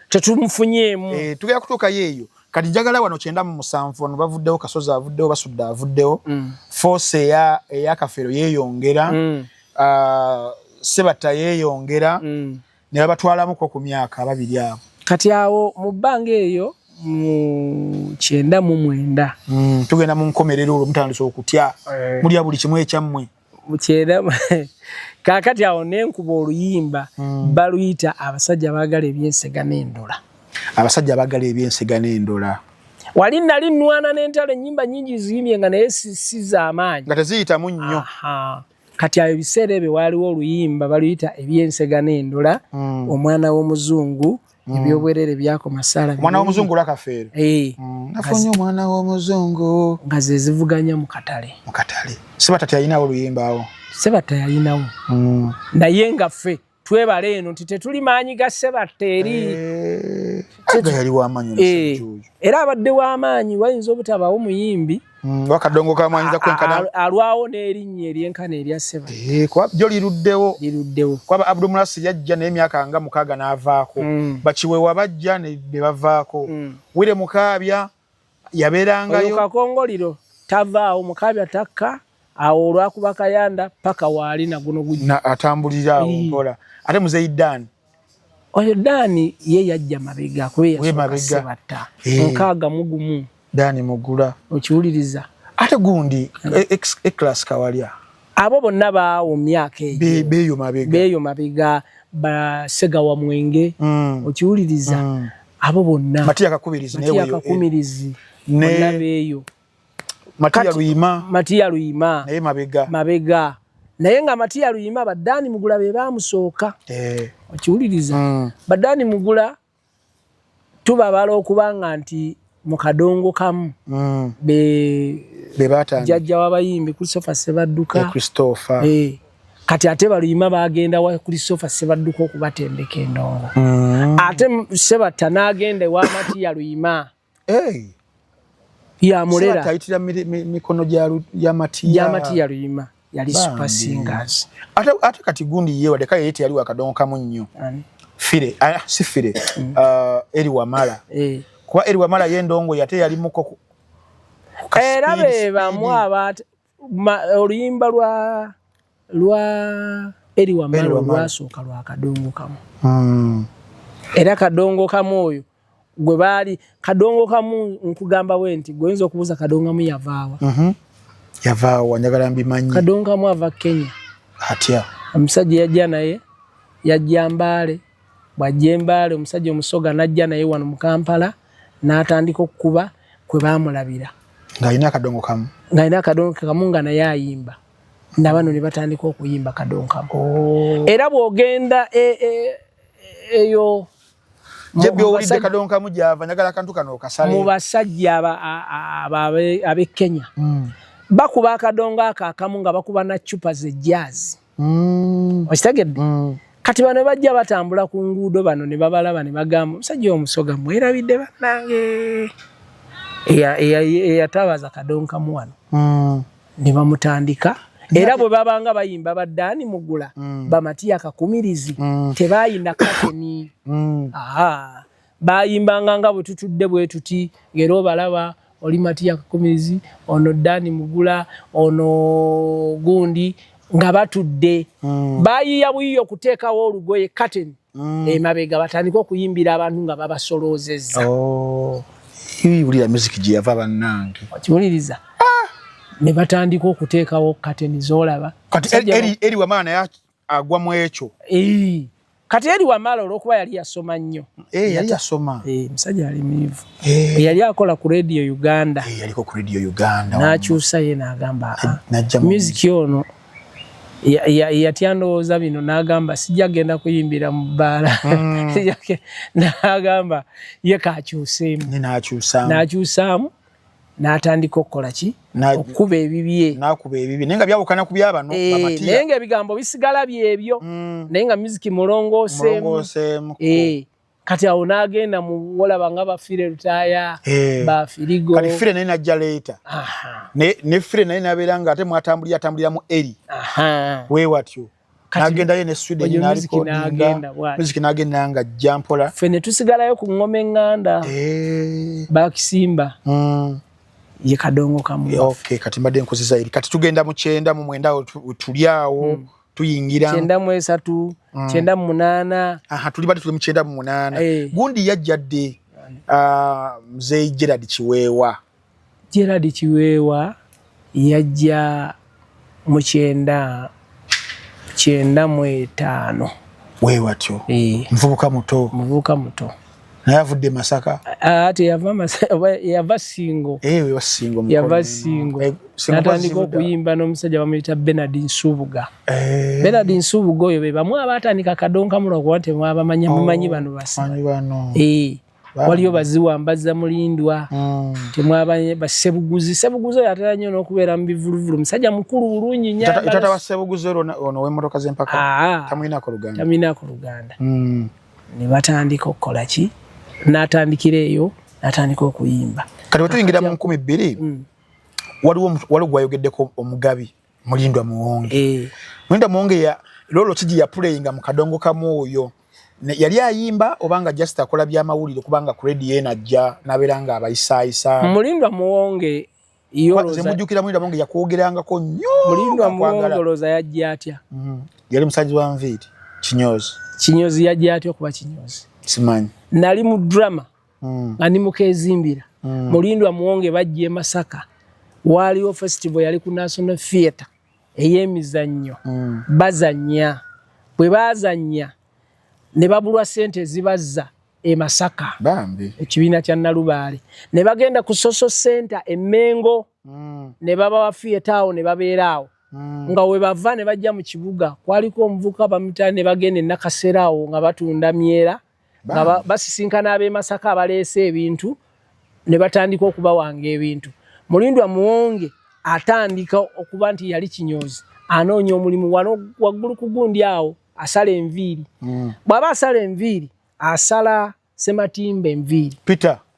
tetumufunyeemu tugera kutuuka yeeyo. Kati njagala wano 97 wano bavuddewo Kasozi avuddewo basudde avuddewo force eya Kafero yeeyongera Sebatta yeeyongera ne babatwalamuko ku myaka ababiri abo. Kati awo mu bbanga eyo mu 99 tugenda mu nkomerero olwo mutandise okutya mulya buli kimu ekyammwe kakati awo nenkuba oluyimba baluyita abasajja baagala ebyensega n'endola. Abasajja abagala ebyensega n'endola wali nali nwana n'entalo ennyimba nyingi ziyimye nga naye siza amaanyi nga teziyitamu nnyo. Kati ayo ebiseera ebyo waaliwo oluyimba baluyita ebyensega n'endola omwana w'omuzungu ebyobwerere byakoma Sala omwana w'omuzungu lwa Kafeero nafunye omwana w'omuzungu nga ze zivuganya mu katale Sebatta teyalinawo oluyimba awo Sebatta yalinawo naye nga ffe twebale eno nti tetuli maanyi ga Sebatta eri yali w'amaanyi era abadde w'amaanyi wayinza obutabawo muyimbi wakadongo kamwanyiza kwenkana alwawo n'erinnya eryenkana erya Sebatta kwa byo liruddewo kwaba Abdulmulasi yajja n'emyaka nga 6 n'avaako bakiwewa bajja ne bavaako Wire Mukaabya yabeerangayo kakongoliro tavaawo Mukaabya takka awo olwakuba Kayanda paka waali na guno gujja atambulira awo mpola ate Muzeyi Dani oyo Dani ye yajja mabega kubeya Sebatta 61 Dani Mugula okiwuliriza ate gundi class Kawalya abo bonna baawo myaka beyo mabega ba Segawa Mwenge okiwuliriza abo bonna Matiya Kakumirizi bonna beyo Matiya Luyima naye mabega naye nga Matiya Luyima Badani Mugula be baamusooka okiwuliriza Badani Mugula tubabala okubanga nti mu kadongo kamu be jajja w'abayimbi Christopher Sebadduka kati ate Baluyima bagenda wa Christopher Sebadduka okubatendeka endongo ate Sebatta n'agenda wa Matiya Luyima yamulera Sebatta ayitira mikono ya Matiya Luyima yali super singers ate kati gundi ye wadeka yete yali wakadongo kamu nnyo Fire si Fire Eri Wamala kwa Eri Wamala yendongo yate yali muko era bebamu abantu oluyimba lwa Eri Wamala lwasooka lwa kadongo kamu era kadongo kamu oyo gwe baali kadongo kamu nkugamba wenti goyinza okubuuza kadongo kamu yavaawa njagala mbimanyi kadongo kamu ava Kenya atya omusajja yajja naye yajja Mbale bwajja Mbale omusajja omusoga najja naye wano mu Kampala n'atandika okukuba kwe baamulabira ng'alina akadongo kamu nga naye ayimba nabano ne batandika okuyimba kadongo kamu era bw'ogenda eyo by'owulidde kadongo kamu gy'ava njagala akantu kano okasale mu basajja ab'e Kenya bakuba akadongo akamu nga bakuba na chupa ze jazz okitegedde kati bano bajja batambula ku nguudo bano ne babalaba ne bagamba omusajja omusoga mwerabidde bannange eyatabaza kadongo kamu wano ne bamutandika era bwe babanga bayimba baddaani mugula bamati akakumirizi tebayina kateni bayimbanga nga bwe tutudde bwe tuti ngero balaba oli mati akakumirizi ono Ddaani Mugula ono gundi nga batudde bayiya buyiyo okuteekawo olugoye kateni emabega batandika okuyimbira abantu nga babasoloozezza wulira music gye yava bannange okiwuliriza ne batandika okuteekawo kateni z'olaba kati eri wamala naye agwa mu ekyo kati eri wamala olw'okuba yali yasoma nnyo yali yasoma musajja yali mwivu yali akola ku Radio Uganda yaliko ku Radio Uganda n'akyusa ye n'agamba music ono yatya ndowooza bino n'agamba sijja genda kuyimbira mu bbaala n'agamba ye kaakyuseemu n'akyusaamu n'atandika okukola ki okukuba ebibye naye nga byawukana ku byabano bamatiya naye nga ebigambo bisigala byebyo naye nga music mulongooseemu kati awo n'agenda mu wolaba nga bafire Lutaaya bafirigo kati fire naye najja leeta ne fire naye nabeera nga ate mwatambulira mu eri weewatyo n'agendayo ne Sweden n'alikodinga music n'agenda nga ajja mpola ffe ne tusigalayo ku ngoma eŋŋanda bakisimba ye kadongo kamu okay kati mbadde nkozesa eri kati tugenda mu 9 mu 9 tuli awo tuyingira 9 mu 3 9 mu 8 tuli bali tuli mu 9 mu 8 gundi yajjadde mzee Gerard Kiweewa yajja mu 9 mu 5 weewatyo mvubuka muto naye avudde Masaka ate yava Singo yava Singo n'atandika okuyimba n'omusajja bamuyita Bernard Nsubuga Bernard Nsubuga oyo be bamu abatandika kadongo kamu lwakuba temwabamanyi mumanyi bano basa waliyo Baziwambaza Mulindwa temwabanyi Sebuguzi oyo atera nnyo n'okubeera mu bivuluvulu musajja mukulu bulungi nnyo tata wa Sebuguzi ono w'emmotoka z'empaka tamulinako Luganda ne batandika okukola ki n'atandikira eyo n'atandika okuyimba kati bwe tuyingira mu 2000 waliwo gwayogeddeko Omugabi Mulindwa Muwonge lolo kigi yapuleyinga mu kadongo kamu oyo yali ayimba obanga just akola by'amawulire kubanga ku radio najja n'abeera nga abayisaayisa Mulindwa Muwonge zemujjukira Mulindwa Muwonge yakwogerangako nnyo Mulindwa Muwonge olowooza yajja atya yali musajja wa nviiri Kinyozi yajja atya okuba Kinyozi simanyi nali mu drama nga ndi mukeezimbira Mulindwa Muwonge bajja e Masaka waliwo festival yali ku National Theatre ey'emizannyo bazannya bwe bazannya ne babulwa ssente ezibazza e Masaka ekibiina kya Nalubaale ne bagenda ku Social Center e Mengo ne babawa theatre awo ne babeera awo nga we bava ne bajja mu kibuga kwaliko omuvuka bamutane ne bagenda Nakasera awo nga batunda myera nga basisinkana ab'e Masaka abaleese ebintu ne batandika okubawanga ebintu Mulindwa Muwonge atandika okuba nti yali Kinyozi anoonya omulimu wano waggulu ku gundi awo asala enviiri bw'aba asala enviiri asala Sematimba enviiri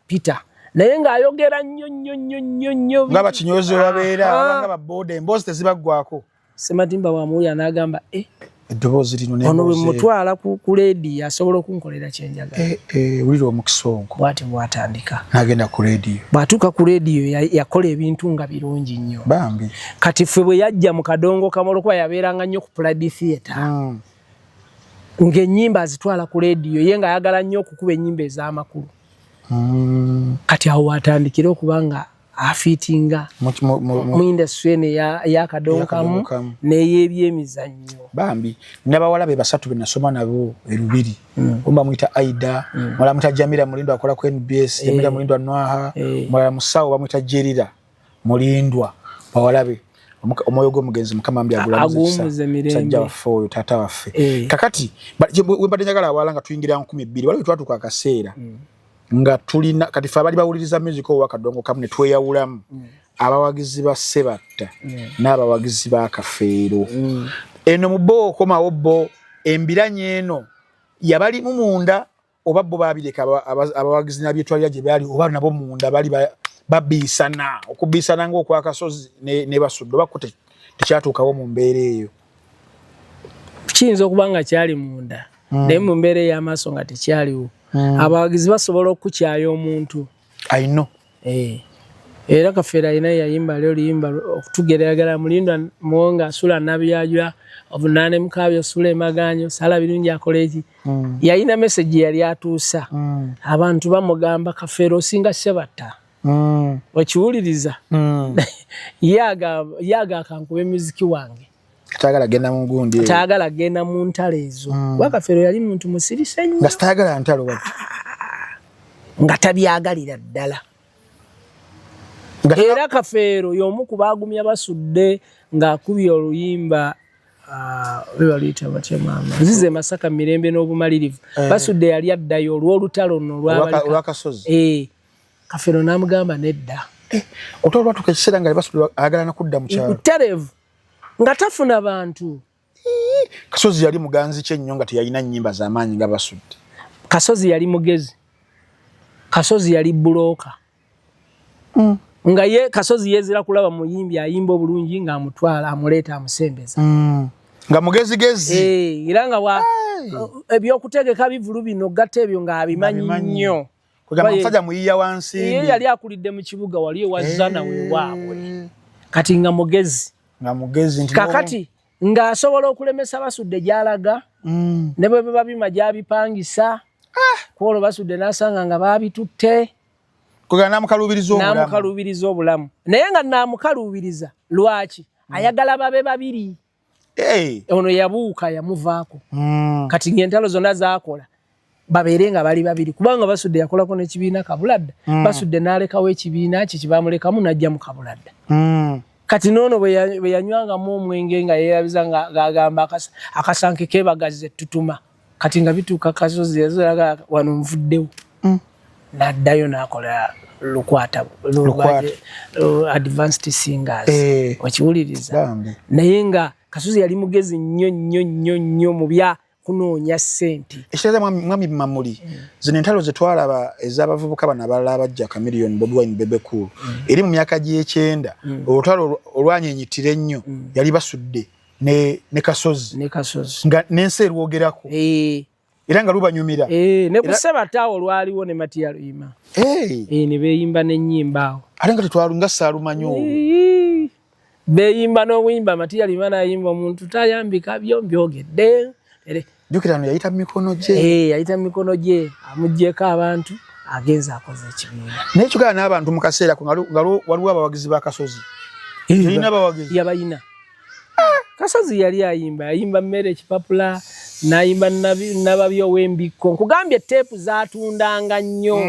Peter naye ng'ayogera nnyo nga Bakinyozi babeera abanga baboda emboozi tezibaggwako Sematimba bw'amuwulira n'agamba eddoboozi lino ono bwe mutwala ku leediyo asobola okunkolera kyenjagala wulira omukisa ogwo bw'ati bw'atandika n'agenda ku leediyo bw'atuuka ku leediyo yakola ebintu nga birungi nnyo bambi kati ffe bwe yajja mu kadongo kamu olwokuba yabeeranga nnyo ku Pride Theatre ng'ennyimba azitwala ku leediyo ye ng'ayagala nnyo okukuba ennyimba ez'amakulu kati awo watandikira okuba nga afitinga mu industry ya kadonkamu n'eyebyemizannyo bambi n'abawala be basatu benasoma nabo erubiri omba muita Aida mala muita Jamila Mulindwa akola ku NBS Jamila Mulindwa Nwaha mala musawo bamuita Jerira Mulindwa bawala be omwoyo gw'omugenzi mukama mbi agulamuze sajja waffe tata waffe kakati webadde njagala awala nga tuyingira 12 waliwo twatuka akaseera nga tulina kati fa bali bawuliriza music owa kadongo kamwe tweyawulamu abawagizi ba Sebatta n'abawagizi ba Kafeero eno mubo komawo bo embiranye eno yabali mumunda oba bo babireka abawagizi nabyetwalya gye bali oba nabo munda bali babisana okubisana ngo kwa Kasozi ne Basuddo bakote tekyatuukawo mu mbeera eyo kiyinza okubanga kyali munda naye mu mbeera ey'amaaso nga tekyaliwo abawagizi basobola okukyayo omuntu I know era Kafeero alina yayimba lyo liyimba okutugeragala Mulindwa Muwonga Sula Nabyajwa obunaane Mukabya Sula Emaganyo Sala Birungi akoleeki yayina message yali atuusa abantu bamugamba Kafeero singa Sebatta wakiwuliriza yaga akankuba emiziki wange Katagala genda mu gundi Katagala genda mu ntalo ezo Kafeero yali muntu musirise nnyo nga Katagala ntalo wati nga tabyagalira ddala era Kafeero y'omu ku baagumya Basudde ng'akubye oluyimba lwaliyita batya maama Nzize Masaka Mirembe n'obumalirivu Basudde yali addayo olw'olutalo nno olw'Akasozi Kafeero n'amugamba nedda otolwa tukekiseera nga Basudde ayagala nakudda mu kyalo terevu nga tafuna bantu Kasozi yali muganzi kye nnyo nga teyalina nnyimba z'amaanyi nga Basudde Kasozi yali mugezi Kasozi yali bulooka nga ye Kasozi yezira kulaba muyimbi ayimba obulungi nga amutwala amuleeta amusembeza nga mugezigezi era nga ebyokutegeka bivulu bino gatta ebyo nga abimanyi nnyo kugamba musajja muyiya wansi ye yali akulidde mu kibuga wali ewazana wewaabwe kati nga mugezi kakati ng'asobola okulemesa Basudde gy'alaga ne bwe biba bima gy'abipangisa kwolwo Basudde n'asanga nga baabitutte kugana namukalubiriza obulamu naye nga namukalubiriza lwaki ayagala babe babiri ono yabuuka yamuvaako kati ng'entalo zonna zaakola babeere nga bali babiri kubanga Basudde yakolako n'ekibiina Kabuladda Basudde n'alekawo ekibiina kye kibamulekamu n'ajja mu Kabuladda kati noono bwe yanywangamu omwenge nga yeerabiza ng'agamba akasanke keebagaze tutuma kati nga bituuka Kasozi yazolaga wano nvuddewo n'addayo n'akola lukwata advanced singers wakiwuliriza naye nga Kasozi yali mugezi nnyo mu bya kunoonya ssente ekiraza mwami Mamuli zino entalo ze twalaba ez'abavubuka bano abalala abajja Chameleone Bobi Wine Bebe Cool eri mu myaka gy'ekyenda olutalo olwanyenyitira ennyo yali Basudde ne Kasozi nga n'ensi erwogerako era nga lubanyumira ne ku Sebatta olwaliwo ne Matiya Luyima ne beeyimba n'ennyimba awo ate nga tetwalunga Saalumanyi olwo beeyimba n'obuyimba Matiya Luyima n'ayimba omuntu tayambika byogedde jukira no yayita mikono gye yayita mikono gye amuggyeko abantu agenza akoze ekibiina naye kyogera n'abantu mu kaseera ko nga waliwo abawagizi ba Kasozi yalina abawagizi yabayina Kasozi yali ayimba mmere ekipapula n'ayimba nababyoow'embikko nkugambye teepu zaatundanga nnyo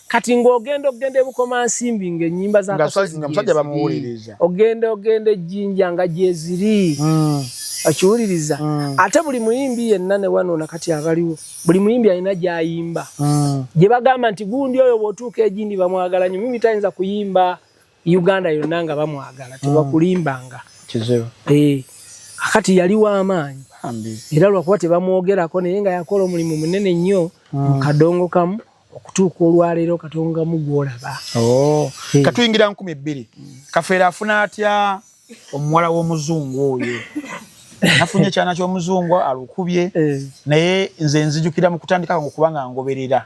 kati ng'ogenda ebukoma nsimbi ng'ennyimba za Kasozi musajja bamuwuliriza ogenda ejjinja nga gyeziri akiwuliriza ate buli muyimbi yenna ne wano nakati abaliwo buli muyimbi alina gy'ayimba gye bagamba nti gundi oyo bw'otuuka egindi bamwagala nnyo mimi tayinza kuyimba Uganda yonna nga bamwagala tebakulimbanga akati yali w'amaanyi era lwakuba tebamwogerako naye nga yakola omulimu munene nnyo mu kadongo kamu okutuuka olwaleero Katongo kamu gw'olaba katuyingira 12 Kafeero afuna atya omuwala w'omuzungu oyo nafunye ekyana ky'omuzungu alukubye naye nze nzijukira mu kutandika kubanga ngoberera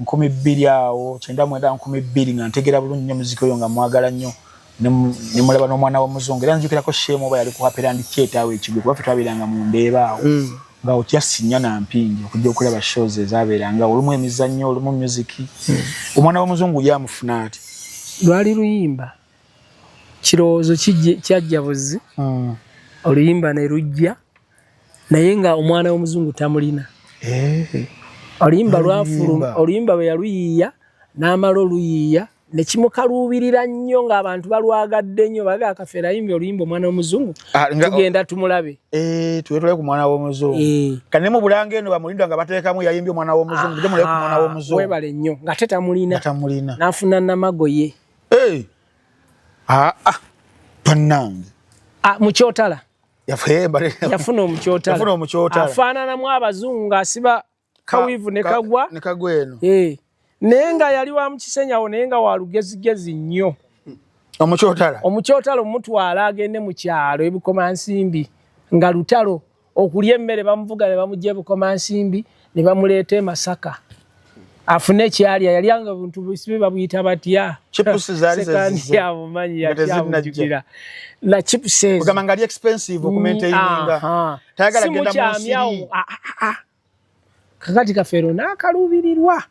12 awo 1912 nga ntegera bulungi nnyo muziki oyo nga mwagala nnyo ne mulaba n'omwana w'omuzungu era nzijukirako Shemo oba yali ku Happyland Theatre awo ekigwe kuba ffe twabeeranga mu ndeeba awo nga otya Sinnya na Mpingi okujja okulaba shows ezaabeeranga olumu emizannyo olumu music omwana w'omuzungu yamufuna ati lwali luyimba kirowoozo kyajja buzi oluyimba ne lujja naye nga omwana w'omuzungu tamulina oluyimba lwafuluma oluyimba bwe yaluyiiya n'amala oluyiiya ne kimukaluubirira nnyo ng'abantu balwagadde nnyo baga Kafeero ayimbye oluyimba omwana w'omuzungu tugenda tumulabe tuwetole ku mwana w'omuzungu kane mu Bulange eno bamulinda nga bateekamu yayimbye omwana w'omuzungu bide muleke ku mwana w'omuzungu webale nnyo nga tetamulina n'afuna namago ye Bannange mu Kyotala yafuna omukyotala afaananamu abazungu ng'asiba kawiivu ne kagwa eno naye nga yali wa mukisenyawo naye nga wa lugezigezi nnyo omukyotala omutwala agende mu kyalo ebukomansimbi nga lutalo okulya emmere bamuvuga ne bamugya ebukomansimbi ne bamuleeta e Masaka afune ekyalya yalyanga buntu bisibe babuyita batya sekandi abumanyi yakyamujjukira na chipses ugamba ngali expensive okumaintaininga tayagala genda mu nsiri kakati Kafeero n'akaluubirirwa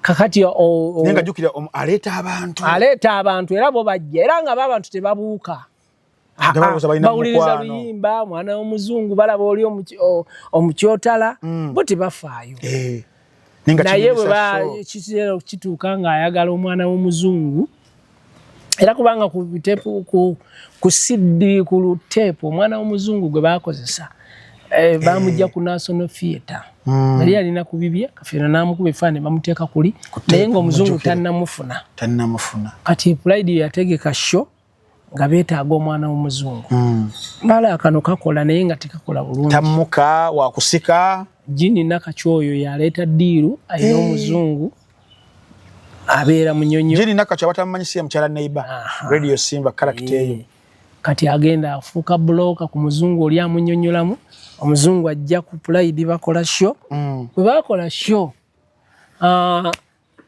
kakati nenga jukira aleeta abantu era bo bajja era nga abantu tebabuuka bawuliriza luyimba mwana w'omuzungu balaba oli omukyotala bo tebafaayo naye bwe kituuka ng'ayagala omwana w'omuzungu era kubanga ku CD ku luteepu omwana w'omuzungu gwe baakozesa bamujja ku National Theatre yali alina ku bibye Kafeero n'amukuba efaanyi bamuteeka kuli naye ng'omuzungu tannamufuna kati Pride yategeka show nga beetaaga omwana w'omuzungu bala kano kakola naye nga tekakola bulungi tammuka wakusika Jini Nakachyoyo yaleeta ddiiru alina omuzungu abeera munyonyo Jini Nakachyo batamanyisiya mukyala Neighbor Radio Simba character eyo kati agenda afuuka bloka ku muzungu oli amunyonyolamu omuzungu ajja ku Pride bakola show bwe bakola show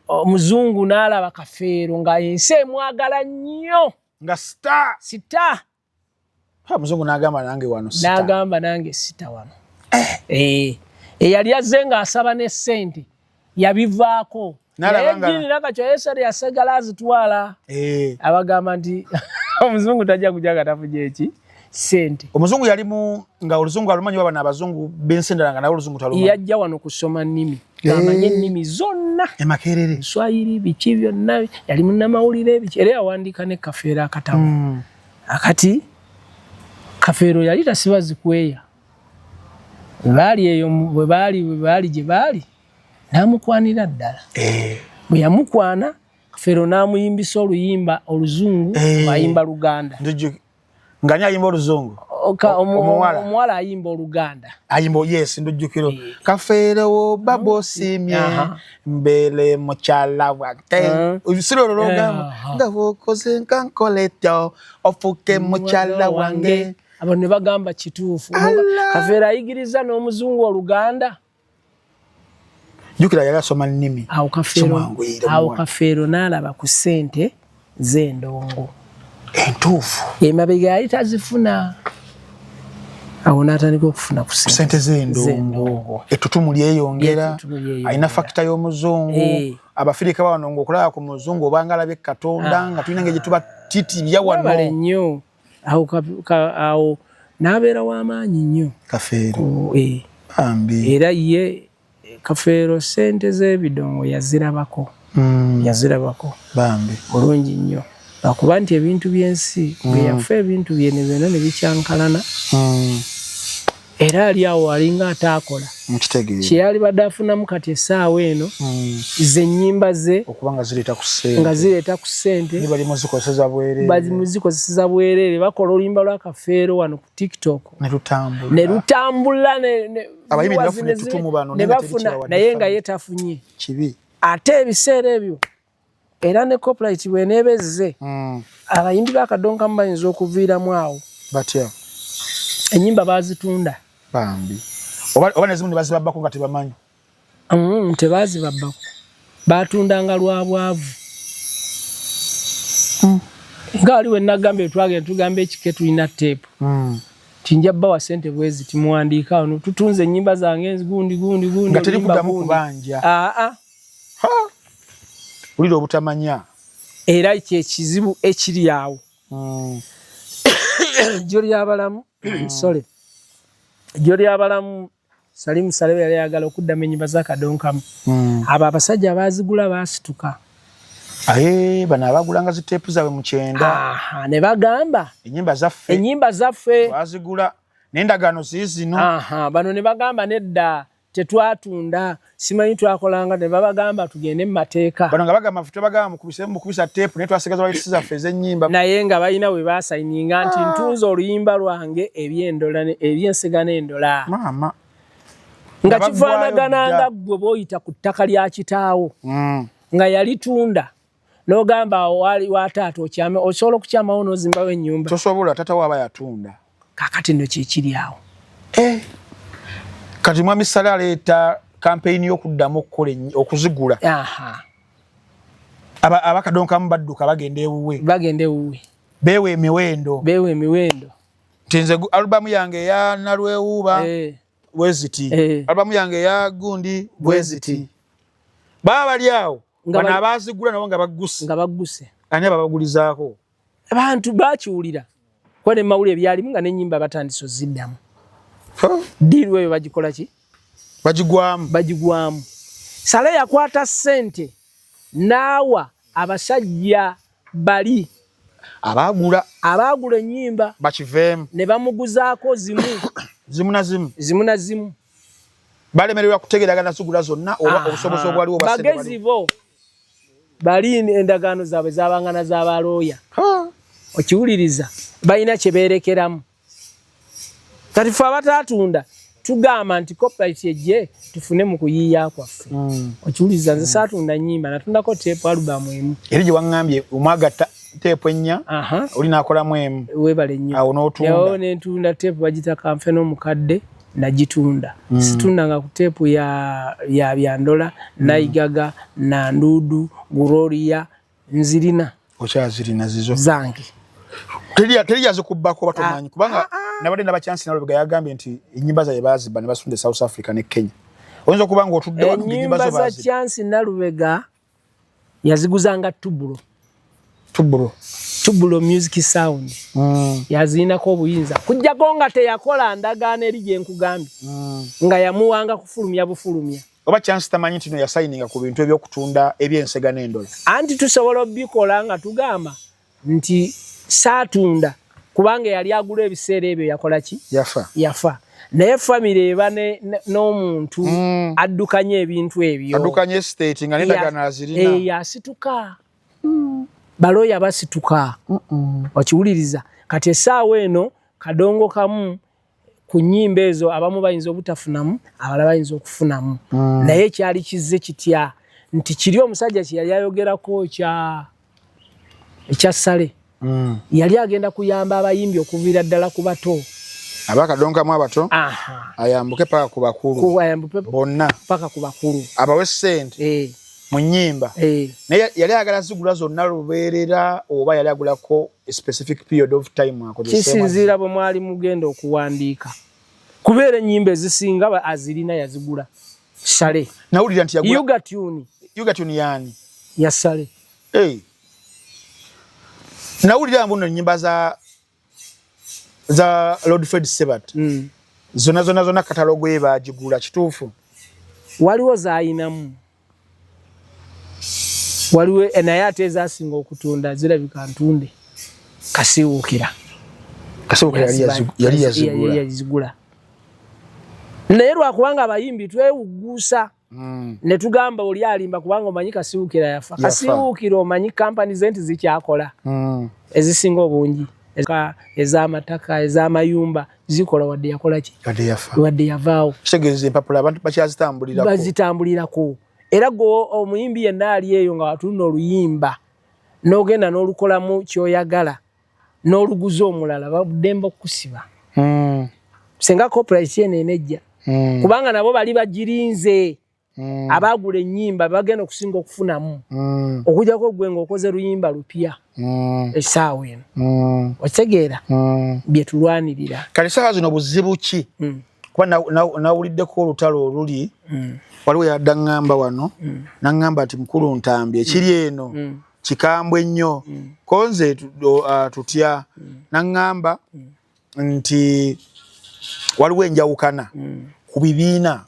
omuzungu n'alaba Kafeero nga ensi emwagala nnyo nga sita muzungu n'agamba nange sita wano eyali azze ng'asaba ne ssente yabivaako naye Jini Nakachyo yasagala azitwala abagamba nti omuzungu tajja kujja katafuja eki ssente omuzungu yali nga oluzungu alumanyi wabana abazungu bensendera nga nawe oluzungu talumanyi yajja wano kusoma nnimi amanye ennimi zonna Emakerere Swahili biki byonna yali munnamawulire biki era yawandiika ne Kafeero akatabu akati Kafeero yali tasiba zikweya baali eyo bwe baali gye baali n'amukwanira ddala bwe yamukwana Kafeero n'amuyimbisa oluyimba oluzungu ayimba Luganda ngani ayimba oluzungu omuwala ayimba Oluganda ayimba yes ndujjukiro Kafeero babosimye mbele mukyala wate usiro logamba ndavukoze nkankoleto ofuke mukyala wange abo ne bagamba kituufu Kafeero ayigiriza n'omuzungu Oluganda jukira yali asoma nnimi awo Kafeero n'alaba ku ssente z'endongo entuufu emabega yali tazifuna awo n'atandika okufuna ku ssente z'endongo ettutumu lyeyongera alina fakita y'omuzungu Abafirika bano ng'okulaba ku muzungu obanga alabye Katonda nga tulina ngeri tuba titirya wano nnyo awo n'abeera w'amaanyi nnyo Kafeero era ye Kafeero ssente z'ebidongo yazirabako bambi bulungi nnyo akuba nti ebintu by'ensi bwe yafa ebintu byene byonna ne bikyankalana era ali awo alinga ataakola kyeyali badde afunamu kati essaawa eno zennyimba ze okuba nga zireeta ku ssente bazimuzikozeseza bwereere bakola oluyimba lwa Kafeero wano ku TikTok ne lutambula ne bafuna naye nga ye tafunye ate ebiseera ebyo era ne copyright bweneebezze abayimbi b'akadonkamu bayinza okuviiramu awo batya ennyimba baazitunda bambi oba nezimu ne bazibabbako nga tebamanyi tebazibabbako baatundanga lwa bwavu nga wali we nagamba twagenda tugamba ekike tulina teepu tinja bbawa ssente bwezi timuwandiika wano tutunze ennyimba zange gundi nga teri kuddamu kubanja ulira obutamanya era kyekizibu ekiri awo. Joli abalamu sorry Joli abalamu Salim Salebe yali ayagala okuddamu ennyimba z'akadonkamu. Abo abasajja baazigula baasituka. Bano abagulanga ziteepu zaabwe mu kyenda. Ne bagamba ennyimba zaffe baazigula n'endagaano ziizino. Bano ne bagamba nedda tetwatunda simanyi twakolanga ne babagamba tugende mu mateeka. Bano nga bagamba ffe tebagamba mukubisa teepu naye twasigaza balayitisi zaffe ez'ennyimba. Naye nga balina we baasayininga nti ntunze oluyimba lwange eby'ensega n'endola. Maama. Nga kifaanagana nga ggwe b'oyita ku ttaka lya kitaawo. Nga yalitunda. N'ogamba wali wa taata okyame osobola okukyamawo n'ozimbawo ennyumba. Tosobola taata waaba yatunda. Kaakati nno kikiri awo. Kati Mwami Saleh aleeta kampeyini y'okuddamu okuzigula. Abakadonkamu badduka bagenda ewuwe. Beewa emiwendo. Nti nze alubamu yange eya Nalwewuuba bweziti. Alubamu yange eya Gundi bweziti. Baba bali awo. Bano abaazigula nabo nga bagguse. Ani ababagulizaako? Abantu baakiwulira. Kuba ne mawulire byalimu nga n'ennyimba batandise oziddamu. Diiru eyo bagikola ki? Bagigwamu. Saleh yakwata ssente n'awa abasajja bali abaagula ennyimba bakiveemu ne bamuguzaako zimu na zimu. Balemererwa kutegeragana zigula zonna oba obusobozi obwaliwo bagezi bo bali endagaano zaabwe zabangana z'abalooya. Okiwuliriza balina kye beerekeramu. Kati ffe abataatunda tugamba nti copyright ejje tufune mu kuyiiya kwaffe. Okiwuliriza nze saatunda nnyimba natundako teepu alubamu emu. Eri gye waŋŋambye omwagatta teepu ennya oli naakolamu emu. Weebale nnyo. Awo n'otunda. Yawo ne ntunda teepu bagita Kamfe n'omukadde nagitunda. Situndanga ku teepu ya Byandola, Nayigaga, Nanduudu, Gloria, nzirina. Okyazirina zizo. Zange. Teri azikubbako batomanyi kubanga nabadde ndaba Chance Nalubega yagambye nti ennyimba zaabwe baazibba ne basunda South Africa ne Kenya. Oyinza okuba ng'otudde wano ennyimba zo baazibba. Ennyimba za Chance Nalubega yaziguzanga Tubulo Music Sound. Yaziinako obuyinza. Kujjako nga teyakola ndagaano eri gye nkugambye. Nga yamuwanga kufulumya bufulumya. Oba Chance tamanyi nti no yasayininga ku bintu eby'okutunda eby'ensega n'endola. Anti tusobola obikola nga tugamba nti saatunda kubanga yali agula ebiseera ebyo yakola ki? Yafa. Naye family eba n'omuntu addukanye ebintu ebyo. Addukanye estate nga n'endagaano azirina. Yasituka. Balooya basituka. Okiwuliriza. Kati essaawa eno kadongo kamu ku nnyimba ezo abamu bayinza obutafunamu abalala bayinza okufunamu. Naye kyali kizze kitya nti kiri omusajja kye yali ayogerako ekya Saleh. Yali agenda kuyamba abayimbi okuviira ddala ku bato. Abakadonkamu abato ayambuke paka ku bakulu. Bonna paka ku bakulu. Abawe ssente mu nnyimba. Naye yali agala zigula zonna lubeerera oba yali agulako a specific period of time akozesa. Kisinziira bwe mwali mugenda okuwandiika. Kubeera ennyimba ezisinga azirina yazigula Saleh. Nawulira nti yagula Yuga Tune yani ya Saleh. Nawulira mbuno ennyimba za Lord Fred Sebat. Zonna katalogo ye baagigula kituufu. Waliwo zaayinamu. Waliwo naye ate ezaasinga okutunda zirabika ntunde. Kasiwuukira yali yazigula. Naye lwakubanga abayimbi twewugguusa ne tugamba oli alimba kubanga omanyi Kasiwuukira yafa. Kasiwuukira omanyi kampani ze nti zikyakola ezisinga obungi ez'amataka ez'amayumba zikola wadde yakola ki? Wadde yavaawo. Kitegeeza empapula abantu bazitambulirako. Era gwe omuyimbi yenna ali eyo nga watunda oluyimba n'ogenda n'olukolamu ky'oyagala n'oluguza omulala baddemba okusiba. Senga copyright eno enejja. Kubanga nabo bali bagirinze. Abaagula ennyimba bagenda okusinga okufunamu. Okujjako gwe ng'okoze luyimba lupya. Essaawa eno. Okitegeera? Bye tulwanirira. Kale essaawa zino buzibu ki? Kuba nawuliddeko olutalo oluli waliwo yadda ngamba wano n'angamba nti mukulu Ntambi ekiri eno kikambwe nnyo konze tutya nangamba nti waliwo enjawukana ku bibiina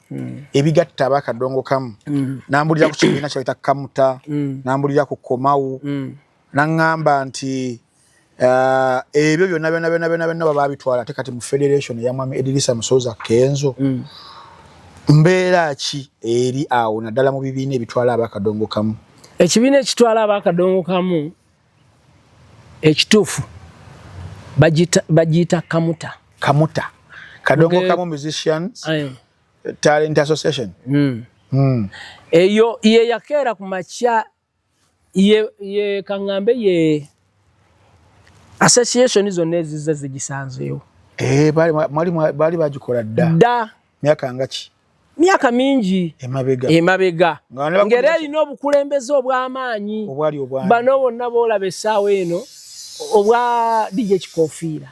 ebigatta abakadongo kamu nambulira ku kibiina kyayita Kamuta nambulira ku Komawu nangamba nti ebyo byonna baba bitwala ate kati mu federation ya Mwami Edrisa Musoza Kenzo mbeera ki eri awo naddala mu bibiina ebitwala abakadongo kamu ekibiina ekitwala abakadongo kamu ekituufu bagiyita Kamuta Kadongo Kamu Musicians Talent Association eyo ye yakeera ku makya ye kangambe ye association zonna eziza zigisanzeewo bali bagikola dda myaka ngaki myaka mingi emabega ngera erina obukulembeze obw'amaanyi bano bonna boolaba essaawa eno obwa DJ Kikofiira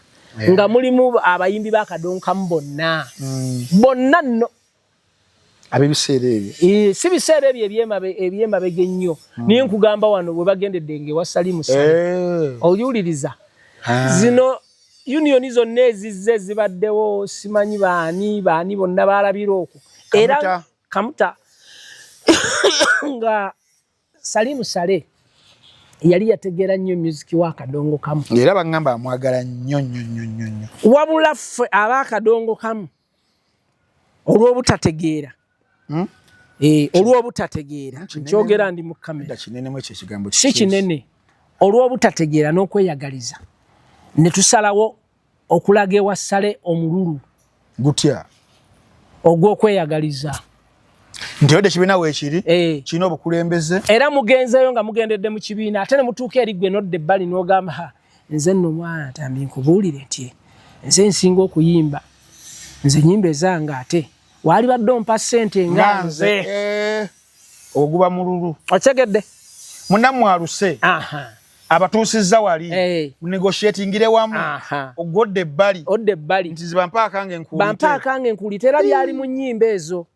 nga mulimu abayimbi bakadongo kamu bonna nno abibiseera ebyo si biseera ebyo ebyemabega ennyo niye nkugamba wano bwe bagendedde ngewa Salimu oyiwuliriza zino unioni zonna ezizze zibaddewo simanyi baani bonna balabira okwo era Kamuta nga Salimu Sale yali yategeera nnyo music wa kadongo kamu era bangamba amwagala nnyo wabula ffe abakadongo kamu olw'obutategeera olw'obutategeera nkyogera ndi mu kamera si kinene olw'obutategeera n'okweyagaliza ne tusalawo okulaga ewa Sale omululu gutya ogw'okweyagaliza nti odde kibiina weekiri kirina obukulembeze era mugenzeyo nga mugendedde mu kibiina ate ne mutuuka eri gwe nodda ebbali n'ogamba nze nno mwana tambi nkubuulire nti nze nsinga okuyimba nze nyimba ezange ate wali badde ompa ssente nga nze oguba mululu otegedde munnamwaluse abatuusizza wali negotiatingire wamu ogwodde ebbali nti bampaakange nkuulite era byali mu nnyimba ezo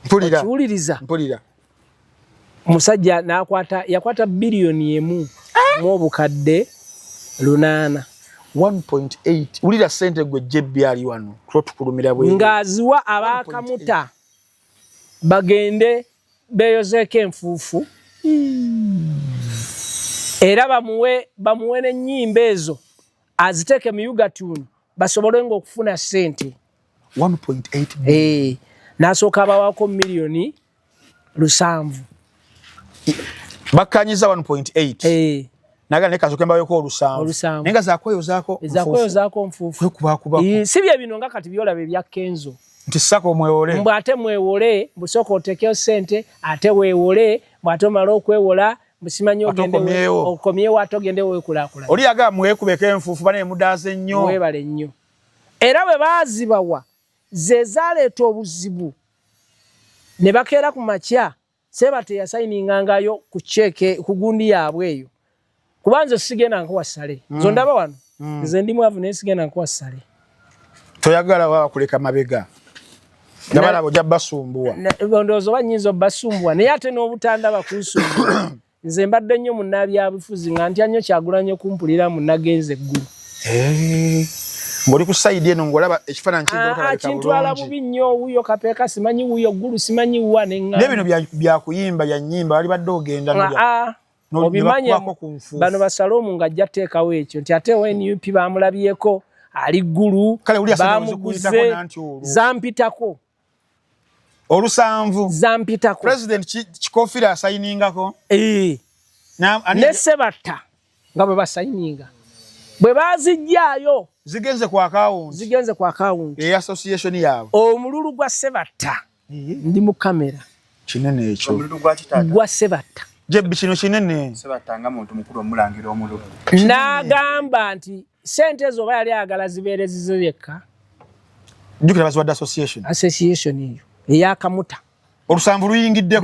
mpulira omusajja yakwata biliyoni emu mu obukadde 8 1.8 ulira sente gwe jebbi ali wano tukulumira bwe ngaaziwa abakamuta bagende beyozeeko enfuufu era bamuwe n'ennyimba ezo aziteeke mu Yugatune basobole ng'okufuna sente 1.8 n'asooka abawako miliyoni 7 bakkanyiza 1.8 naga ne kasooke mbayoko 7 nenga zakweyozaako nfuufu si bye bino nga kati byolaba ebya Kenzo nti sako mwewole ate mwewole busooka oteekeo sente ate weewole bw'ate omala okwewola musimanyi okomyewo ate ogende weekulaakula oli yaga mwekubeko enfuufu bane mudaaze nnyo weebale nnyo era bwe baazibawa ze zaaleeta obuzibu ne bakeera ku makya Seba teyasayiningangayo ku cheeke ku gundi yaabwe eyo kubanze sigenda nkuwa Sale zo ndaba wano nze ndi mwavu ne sigenda nkuwa Sale toyagala wa kuleka mabega ndabala bojja basumbuwa bondozo banyinzo basumbuwa naye ate n'obutanda bakusumbuwa nze mbadde nnyo munnabya bifuzi nga ntya nnyo Kyagulanyi kumpulira munnagenze eggulu Mboli ku side eno ngolaba ekifaananyi kintu kintwala bubi nnyo wuyo kapeeka simanyi wuyo ggulu simanyi wuwa nenga nebino bya kuyimba ya nnyimba wali badde ogenda obimanya bano basalomu ng'ajja teekawo ekyo nti ate NUP baamulabyeko ali ggulu bamuguze zampitako olusanvu zampitako President Kikofiira asayiningako ne Sebatta nga bwe basayininga bwe bazijjaayo zigenze ku account association yaabwe omululu gwa Sebatta ndi mu kamera kinene ekyo omululu gwa kitata gwa Sebatta jebbi kino kinene Sebatta nga muntu mukulu omulangira omululu n'agamba nti sente ezo oba yali agala zibeere zizo yekka jjukira baziwadde association eyo eyakamuta olusanvu luyingidde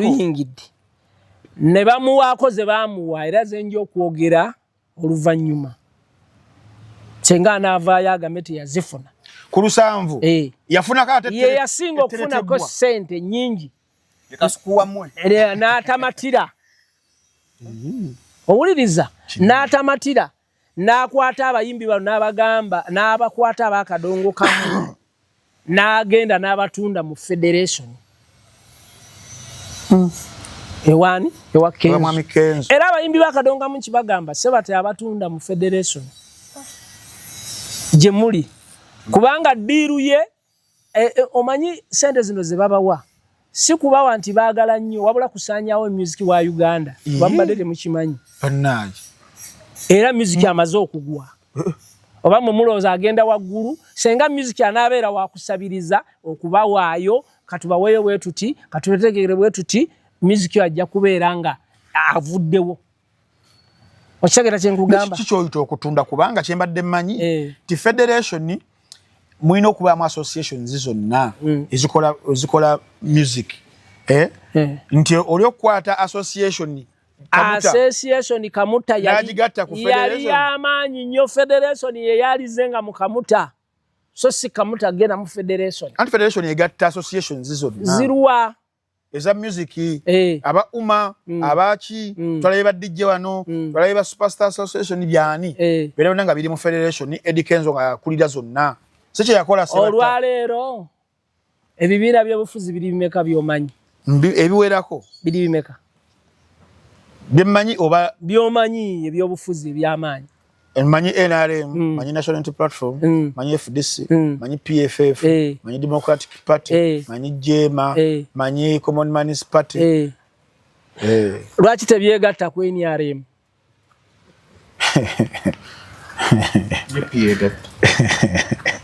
ne bamuwaako ze baamuwa era zenja okwogera oluvannyuma senga anaavaayo agambe teyazifuna ku lusanvu yafunako ate ye yasinga okufunako sente nnyingi ekasukuwammwe n'atamatira owuliriza n'atamatira n'akwata abayimbi bano n'abagamba n'abakwata abakadongo kamu n'agenda n'abatunda mu federation ewani ewa Kenzo era abayimbi bakadonga mu kibagamba sebate abatunda mu federation gye muli kubanga ddiiru ye omanyi sente zino ze babawa si kubawa nti baagala nnyo wabula kusaanyawo music wa Uganda bambadde temukimanyi era music amaze okugwa oba mulowooza agenda waggulu senga music anaabeera wakusabiriza okubawaayo katubaweeyo bwe tuti katubetegekere bwe tuti music ajja kubeera nga avuddewo okitegeera kye nkugamba kikyoyita okutunda kubanga kyembadde mmanyi ti federation mulina okubaamu associations zonna ezikola music nti oli okukwata association Kamuta yali y'amaanyi nnyo federation ye yalizenga mu Kamuta so si Kamuta agenda mu federation anti federation egatta associations zonna zirwa eza music aba uma abachi twalaye ba DJ wano twalaye ba superstar association byani bera nga biri mu federation Eddie Kenzo nga kulira zonna seche yakola sebata olwaleero ebibiina by'obufuzi biri bimeka byomanyi ebiwerako biri bimeka byemanyi oba byomanyi eby'obufuzi by'amaanyi manyi NRM manyi National Unity Platform manyi FDC manyi PFF manyi Democratic Party manyi JEMA manyi Common Man's Party lwaki tebyegatta ku NRM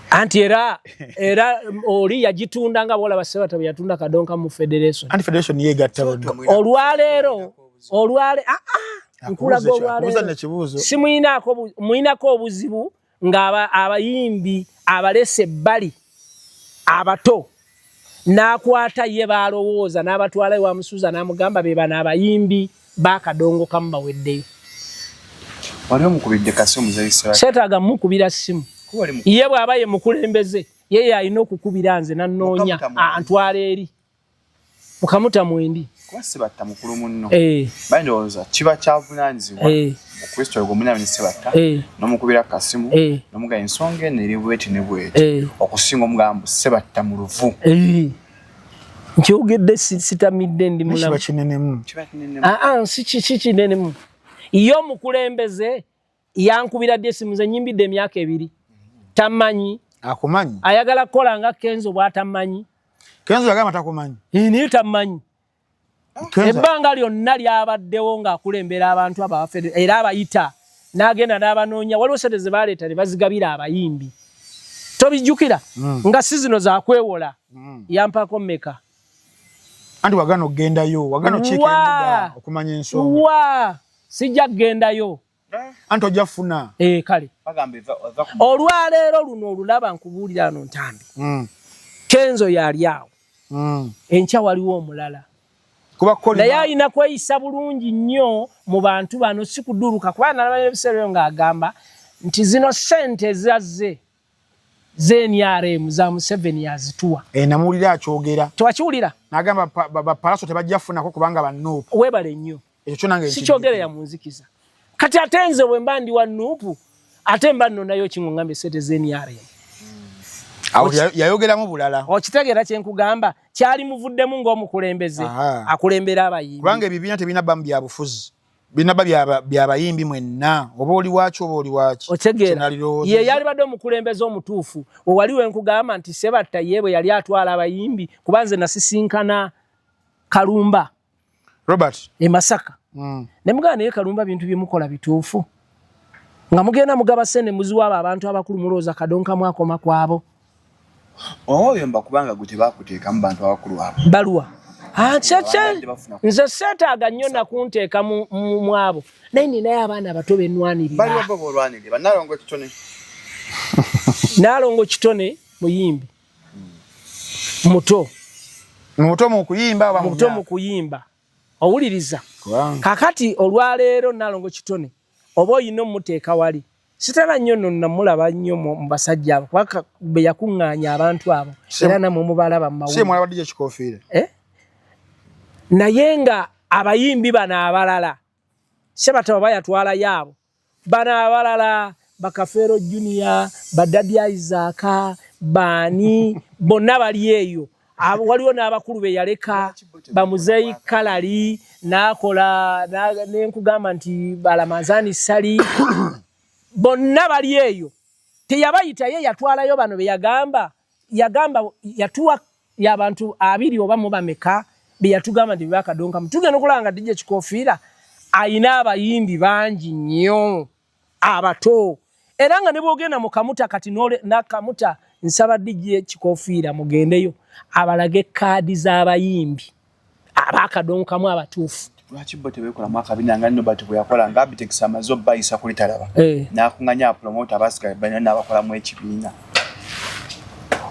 anti era oli yagitunda nga bola basebata yatunda kadonka mu federation anti federation yegatta olwaleero nkulaga olwaleero simuyinako obuzibu nga abayimbi abalese ebbali abato n'akwata ye balowooza n'abatwala wa Musuza n'amugamba be bana abayimbi bakadongo kamu baweddeyo wali omukubidde kasimu muzayisa seetaaga mukubira simu ye bw'aba ye mukulembeze ye yalina okukubira nze nannoonya antwala eri mu Kamuta mwendi sebatta mukulu munno bandowooza kiba kyavunaanyizibwa Okristo ogumuna sebatta n'omukubira kasimu n'omuga ensonga eno eri bweti ne bweti okusinga omugambo sebatta mu luvu nkyogedde sitamidde ndi mulamu si kinenemu iyo omukulembeze yankubira dde esimu ze nyimbidde emyaka 2 tamanyi akumanyi ayagala kukola nga Kenzo bw'atamanyi Kenzo yagamba takumanyi niyo tamanyi ebbanga lyonna lyabaddewo ng'akulembera abantu abafede era abayita n'agenda n'abanoonya waliwo sente ze baleeta ne bazigabira abayimbi tobijjukira nga si zino zakwewola yampako mmeka anti wagano okgendayo wagano kikenduga okumanya ensonga sijja kgendayo anti ojja funa kale olwaleero luno olulaba nkubuulira ano ntambi Kenzo yali awo enkya waliwo omulala naye alina kweyisa bulungi nnyo mu bantu bano si kuduruka kuba nalaba ebiseera ng'agamba nti zino sente ezazze z'NRM za Museveni yazituwa namuwulira akyogera tewakiwulira n'agamba bapalaso tebajja funako kubanga bannuupu weebale nnyo sikyogere ya munzikiza kati ate nze bwe mba ndi wa nuupu ate mba nnonayo kiŋŋambe sente z'NRM yayogeramu bulala okitegeera kye nkugamba kyali muvuddemu ng'omukulembeze akulembera abayimbi kubanga ebibiina tebinabba mu byabufuzi binabba byabayimbi mwenna oba oli waki oba oli waki otegeera ye yali badde omukulembeze omutuufu owali we nkugamba nti sebatta ye bwe yali atwala abayimbi kuba nze nasisinkana Kalumba Robert e Masaka ne mugana naye Kalumba bintu byemukola bituufu nga mugenda mugaba sene muziwaabo abantu abakulu mulooza kadonka mwakoma kwabo oyomba kubanga gute bakuteeka mu bantu abakulu abo baluwa nze seetaaga nnyo nakunteeka mu abo naye ninaye abaana abato bennwanirira Naalongo Kitone muyimbi muto mu kuyimba owuliriza kakati olwaleero Naalongo Kitone oba oyina omuteeka wali sitala nnyo nno namulaba nnyo mu basajja abo kubanga be yakuŋŋaanya abantu abo era namwe mubalaba mu mawulire naye nga abayimbi bano abalala Sebata baba yatwala yabo bana abalala bakafero Junior badadi Isaac bani bonna bali eyo waliwo n'abakulu be yaleka bamuzeyi kalali nakola nenkugamba nti balamazani sali bonna bali eyo teyabayita ye yatwalayo bano be yagamba yatuwa yabantu abiri oba mu bameka be yatugamba ndi bakadonka mutugenda okulanga DJ Kikofiira ayina abayimbi bangi nnyo abato era nga ne bogenda mu Kamuta kati na Kamuta nsaba DJ Kikofiira mugendeyo abalage kaadi z'abayimbi abakadonkamu abatuufu lwaki bote bekola mwaka binanga nno batu byakola nga Bitex amazo bayisa kuli talaba nakunganya promoter abasika banana abakola mu ekibiina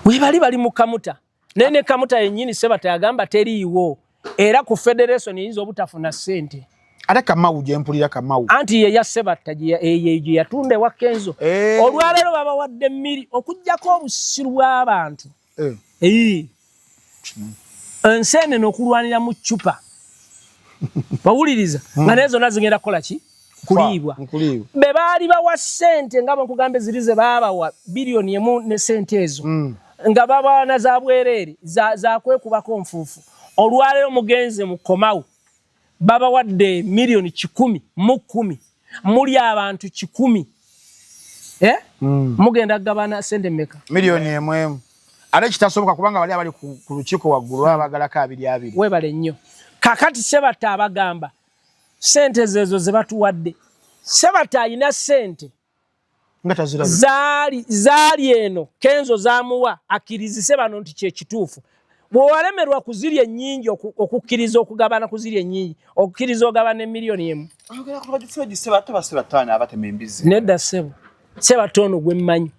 we bali mu Kamuta nene Kamuta yennyini Sebata yagamba teriiwo era ku federation yinza obutafuna sente ate Kamau je mpulira Kamau anti ye ya Sebata je yatunde wa Kenzo olwalero baba wadde mmiri okujjako obusiru bw'abantu ensene nokulwanira mu chupa bawuliriza nga nezo nazigenda kola ki kulibwa be bali bawa sente nga bakugambe zirize baba wa bilioni emu ne sente ezo nga baba na za bwerere za kwekubako nfufu olwalero mugenze mu Komau baba wadde milioni 10 mu 10 muli abantu 10 mugenda gabana sente meka milioni emu ale kitasoboka kubanga bali abali ku lukiko waggulu abagala ka abiri webale nnyo kakati Sebata abagamba sente zezo zebatuwadde Sebata ina sente ngata zali eno Kenzo zamuwa akirizise bano nti kye kituufu bwo walemerwa kuzirya nyingi okukkiriza okugabana kuzirya nyingi okukkiriza ogabana milioni emu agala kubagiseji Sebata abatemembizi nedda Sebata ono gwe mmanyi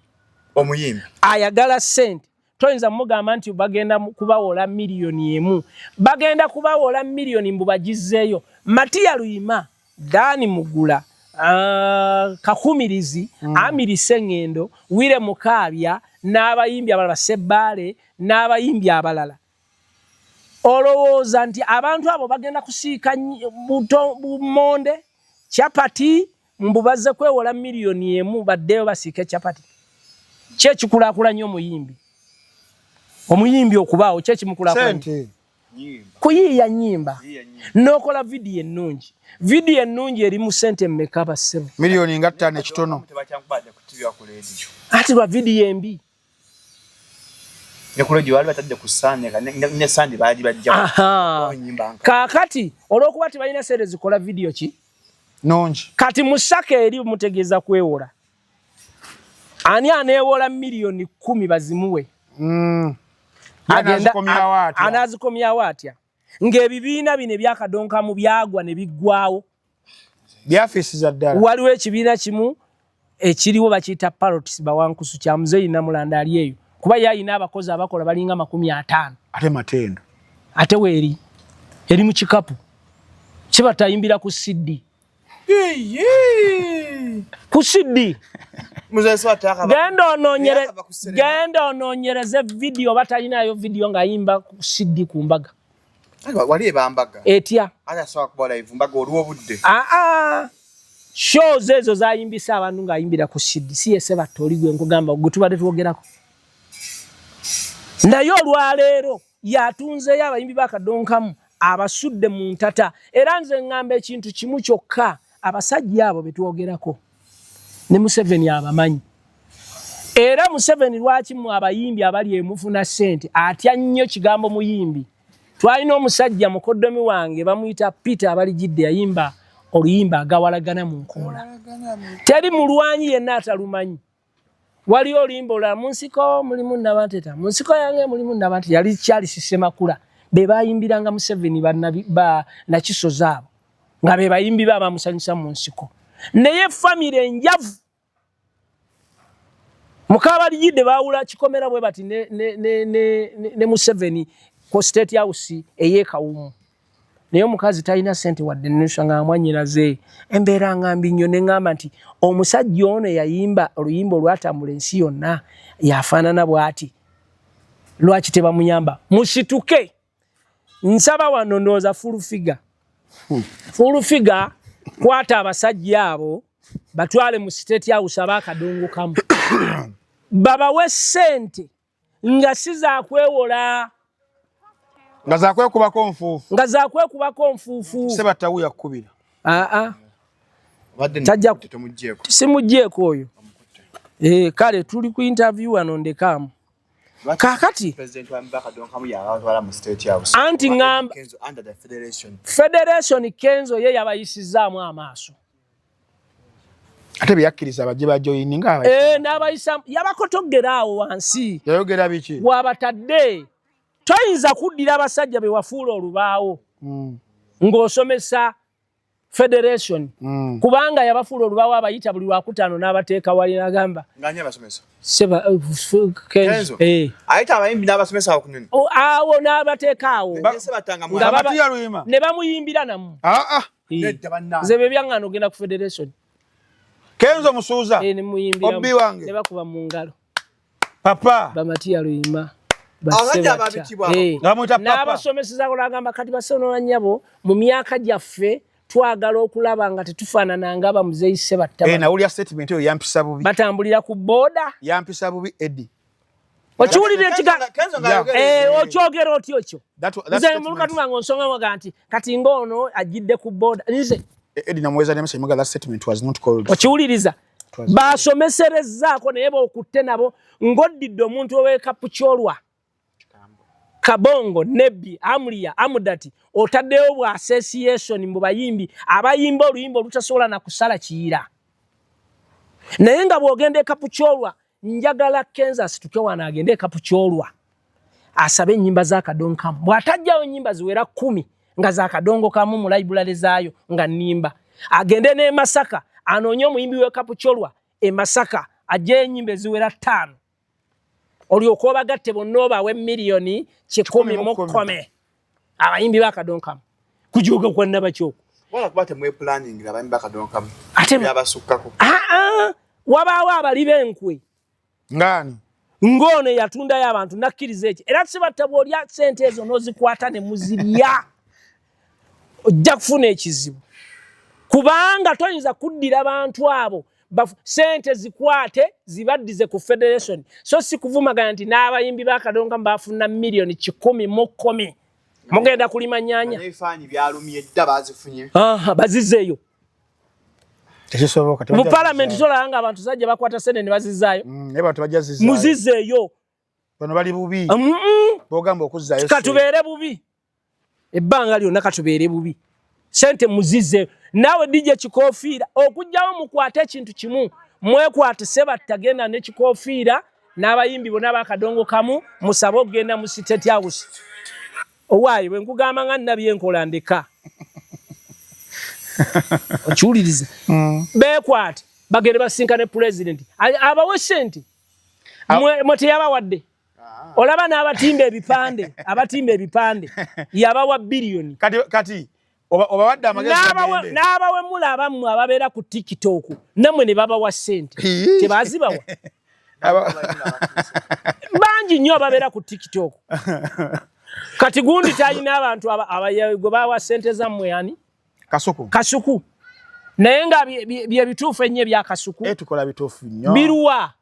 omuyimbi ayagala sente toyinza mugamba nti bagenda kubawola milioni emu bagenda kubawola milioni mbubagizeeyo Matia Luyima Dani Mugula Kakumirizi Amiri Sengendo Wire Mukabya n'abayimbi abalala Sebale n'abayimbi abalala olowooza nti abantu abo bagenda kusiika bumonde chapati mbubaze kwewola milioni emu baddeyo basiike chapati kye kikulakulanya omuyimbi okubaawo kye kimukulakulanya kuyiiya nyimba nokola video ennungi eri mu sente mmeka basebo milioni nga 5 ekitono ati lwa video embi nekoloji wali batadde ku sande ne sande baadi bajja nyimba kakati olwokuba tibalina sente zikola video ki nongi kati musaka eri mutegeeza kwewola ani aneewola milioni 10 bazimuwe anazikomyawo atya ng'ebibiina bino ebyakadonkamu byagwa ne biggwawo byafeesiza ddala waliwo ekibiina kimu ekiriwo bakiyita Parots Bawankusu kya Muzeeyi Namulanda ali eyo kuba yayina abakozi abakola balinga 50 ate matendo ate weeri eri mu kikapu kibatayimbira ku CD ku CD genda onoonyereze video batalinayo video ng'ayimba ku CD ku mbaga wali ebambaga etya ate asobola kuba live mbaga olw'obudde shows ezo zayimbisa abantu ng'ayimbira ku CD si ye Sebata oli gwe nkugamba gwe tubadde twogerako naye olwaleero yatunzeyo abayimbi bakadonkamu abasudde mu ntata era nze ngamba ekintu kimu kyokka abasajja abo betwogerako ne Museveni abamanyi era Museveni lwaki mu abayimbi abali emufuna sente atya nnyo kigambo muyimbi twalina omusajja mukoddomi wange bamuyita Peter abalijidde yayimba oluyimba agawalagana mu nkoola teri mulwanyi yenna atalumanyi wali oluyimba olala munsiko mulimu nabanteta munsiko yange mulimu nabanteta yali kyali sisemakula be bayimbiranga Museveni nakiso zaabo nga be bayimbi bamusanyusa mu nsiko naye family enjavu mukabalijidde bawula kikomera bwe bati ne Museveni ko State House eyekawumu naye omukazi talina sente wadde neshanga amwanyiraze embeera ngambi nnyo ne ngamba nti omusajja ono yayimba oluyimba olwatambula ensi yonna yafaanana bw'ati lwaki tebamuyamba musituke nsaba wano ndowooza full figure kwata abasajja abo batwale mu state house abakadongo kamu babawe ssente nga siza kwewola nga za kwekubako nfuufu Sebattawu yakubira tajja simugjeeko oyo kale tuli ku interview wano ndekamu kakati anti ngamba federation Kenzo ye yabayisizaamu amaaso ate byakkiriza abajje bajoyininga n'abayisa yabakotogeraawo wansi yayogera biki wabatadde toyinza kuddira abasajja be wafuula olubaawo ng'osomesa federation kubanga yabafuula olubaawo abayita buli wakutaano n'abateeka wali nagamba nganye abasomesa Kenzo ayita abayimbi n'abasomesa awo kunene awo n'abateeka awo ne bamuyimbira namu nze bye byaŋŋaano ogenda ku federation Kenzo Musuuza obbi wange ne bakuba mu ngalo papa Bamatiya Luyima n'abasomeseza kulagamba kati basonola nnyabo mu myaka gyaffe twagala okulaba nga tetufaanana nga bamuzeeyi Sebatta nawulya statement eyo yampisa bubi batambulira ku booda yampisa bubi Eddie okiwulira okyogera otyo kyo nze mulukatunga ng'onsonga nti kati ng'ono agidde ku booda nze Eddie namweza nemesa imuga that statement was not called okiwuliriza basomeserezaako naye bookutte nabo ng'oddidde omuntu ow'ekapukyolwa Kabongo, Nebbi, Amria, Amudati, otaddeyo bwa association mu bayimbi abayimba oluyimba olutasobola na kusala kiyira. Naye nga bw'ogenda ekapukyolwa njagala Kansas tukewana agende ekapukyolwa asabe ennyimba z'akadongo kamu bw'atajjawo ennyimba ziwera 10 nga z'akadongo kamu mu library zaayo nga nnimba agende ne Masaka anoonye omuyimbi w'ekapukyolwa e Masaka ajje ennyimba eziwera 5 olyoka obagatte bonna obawe miliyoni 10 abayimbi b'akadongo kamu kujuga kwannaba kyoko wala kuba temwe planning abayimbi b'akadongo kamu ate yabasukkako wabaawo abali b'enkwe ngani ngono yatundayo abantu nakkiriza ekyo era Sebatta bw'olya ssente ezo n'ozikwata ne muzirya ojja kufuna ekizibu kubanga toyinza kuddira abantu abo sente zikwate zibaddize ku federation so si kuvumagana nti n'abayimbi b'akadongo bafuna miliyoni 10 mugenda kulima nyanya nebifaanyi byalumye dda bazifunye bazizeeyo tekisoboka mu parliament tolanga abantu sajja bakwata sente ne bazizaayo abantu bajazizaayo muzizeeyo bano bali bubi bogamba okuzzaayo katubeere bubi ebbanga lyonna katubeere bubi sente muzizeeyo nawe DJ Kikofiira okujjawo mukwate ekintu kimu mwekwate Sebatta genda ne Kikofiira n'abayimbi bonna b'akadongo kamu musabe okugenda mu State House owaayi bwe nkugamba nga nnabyenkola ndeka okiwuliriza beekwate bagende basinkane president abawe sente mwe teyabawadde olaba n'abatimba ebipande yabawa biliyoni kati obawadde amagezi n'abawe mulaba mmwe ababeera ku TikTok nammwe ne babawa ssente tebazibawa bangi nnyo ababeera ku TikTok kati gundi talina abantu gwe bawa ssente zammwe yani kasuku naye nga bye bituufu ennyo ebya kasuku tukola bituufu nnyo biruwa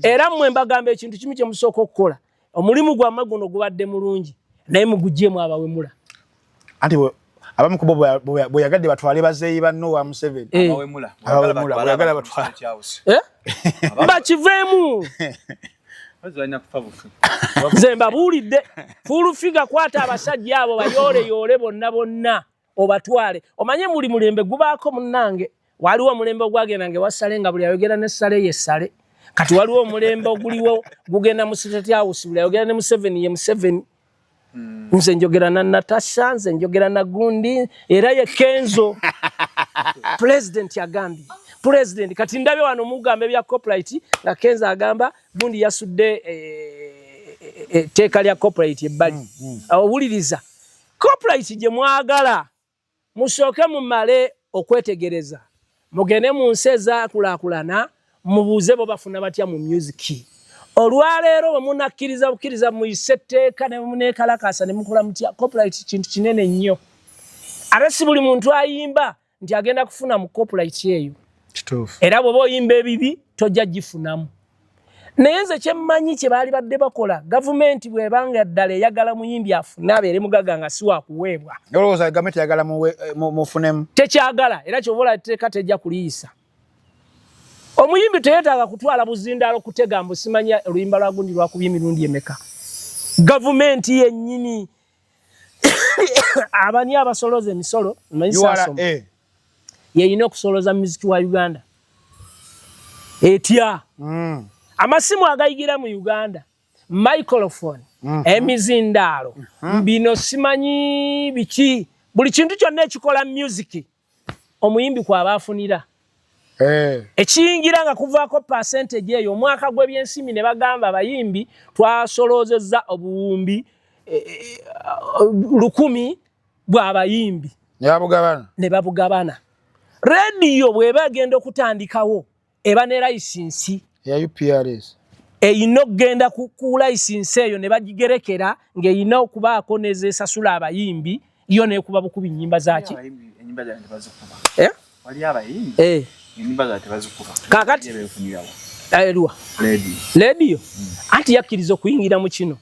era mmwe mbagamba ekintu kimu kye musooka okukola omulimu gwammwe guno gubadde mulungi naye muguggyemu abawemula anti abamu kubo bwe yagadde batwale bazeeyi banno wa Museveni abawemula bweyagala batwale bakiveemu nze mbabuulidde fulufiga kwata abasajja abo bayoole bonna obatwale omanye muli mulembe gubaako munnange waliwo omulembe ogwagenda nge wasale nga buli ayogera n'essale yessale kati waliwo omulembe oguliwo gugenda mu State House buli ayogera ne Museveni ye Museveni nze njogera na Natasha nze njogera na Gundi era ye Kenzo president yagambye president kati ndabye wano mugambe bya corporate nga Kenzo agamba Gundi yasudde teeka lya corporate ebbali awuliriza corporate gye mwagala musooke mumale okwetegereza mugende mu nsi ezaakulaakulana mubuuze bo bafuna batya mu music olwaleero bwe munakkiriza bukkiriza muyise etteeka ne muneekalakaasa ne mukola mutya corporate kintu kinene nnyo ate si buli muntu ayimba nti agenda kufuna mu copyright eyo. Kituufu. Era bw'oba oyimba ebibi tojja gifunamu. Naye nze kye mmanyi kye baali badde bakola gavumenti bw'ebanga ddala eyagala muyimbi afune abeere mugaga nga si wakuweebwa. Olowooza gavumenti eyagala mufunemu? Tekyagala era ky'oba teeka tejja kuliisa. Omuyimbi teyeetaaga kutwala buzindaalo kutega mbu simanya oluyimba lwa gundi lwakubye emirundi emeka. Gavumenti yennyini abani abasoloza emisolo mmanyi saasoma yeyina okusoloza muziki wa Uganda. Etya amasimu agayigira mu Uganda, microphone, emizindaalo, bino simanyi biki, buli kintu kyonna ekikola music omuyimbi kwaba afunira. Ekiyingira nga kuvaako percentage eyo omwaka gw'ebyensimi ne bagamba abayimbi twasolozezza obuwumbi 1,000 bw'abayimbi ne babugabana. Radio bw'eba egenda okutandikawo eba ne license ya UPRS eyina okugenda ku license eyo ne bagigerekera ng'eyina okubaako nezeesasula abayimbi yo neekuba bukubi nnyimba zaki. Kakati radio anti yakkiriza okuyingira mu kino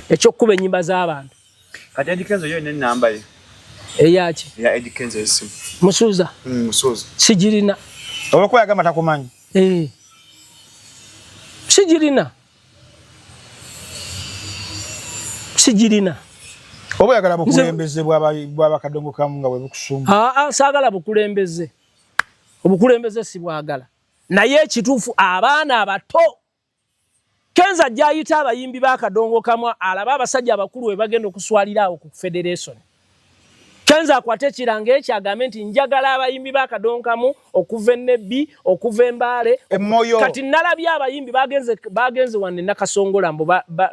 ekyokuba ennyimba z'abantu. Kati Eddie Kenzo yo namba ye eyaki ya Eddie Kenzo esimu musuuza sigirina oba yagamba takumanyi sigirina oba yagala bukulembeze bw'abakadongo kamu nga bwe bukusumba. Saagala bukulembeze. Obukulembeze si bwagala. Naye ekituufu abaana abato Kenzo ajja ayita abayimbi b'akadongo kamu alaba abasajja abakulu we bagenda okuswalira awo ku Federation. Kenzo akwate ekiranga ekyo agambe nti njagala abayimbi b'akadongo kamu okuva Nebbi okuva Embaale. Kati nalabye abayimbi bagenze wanne Nakasongola mbu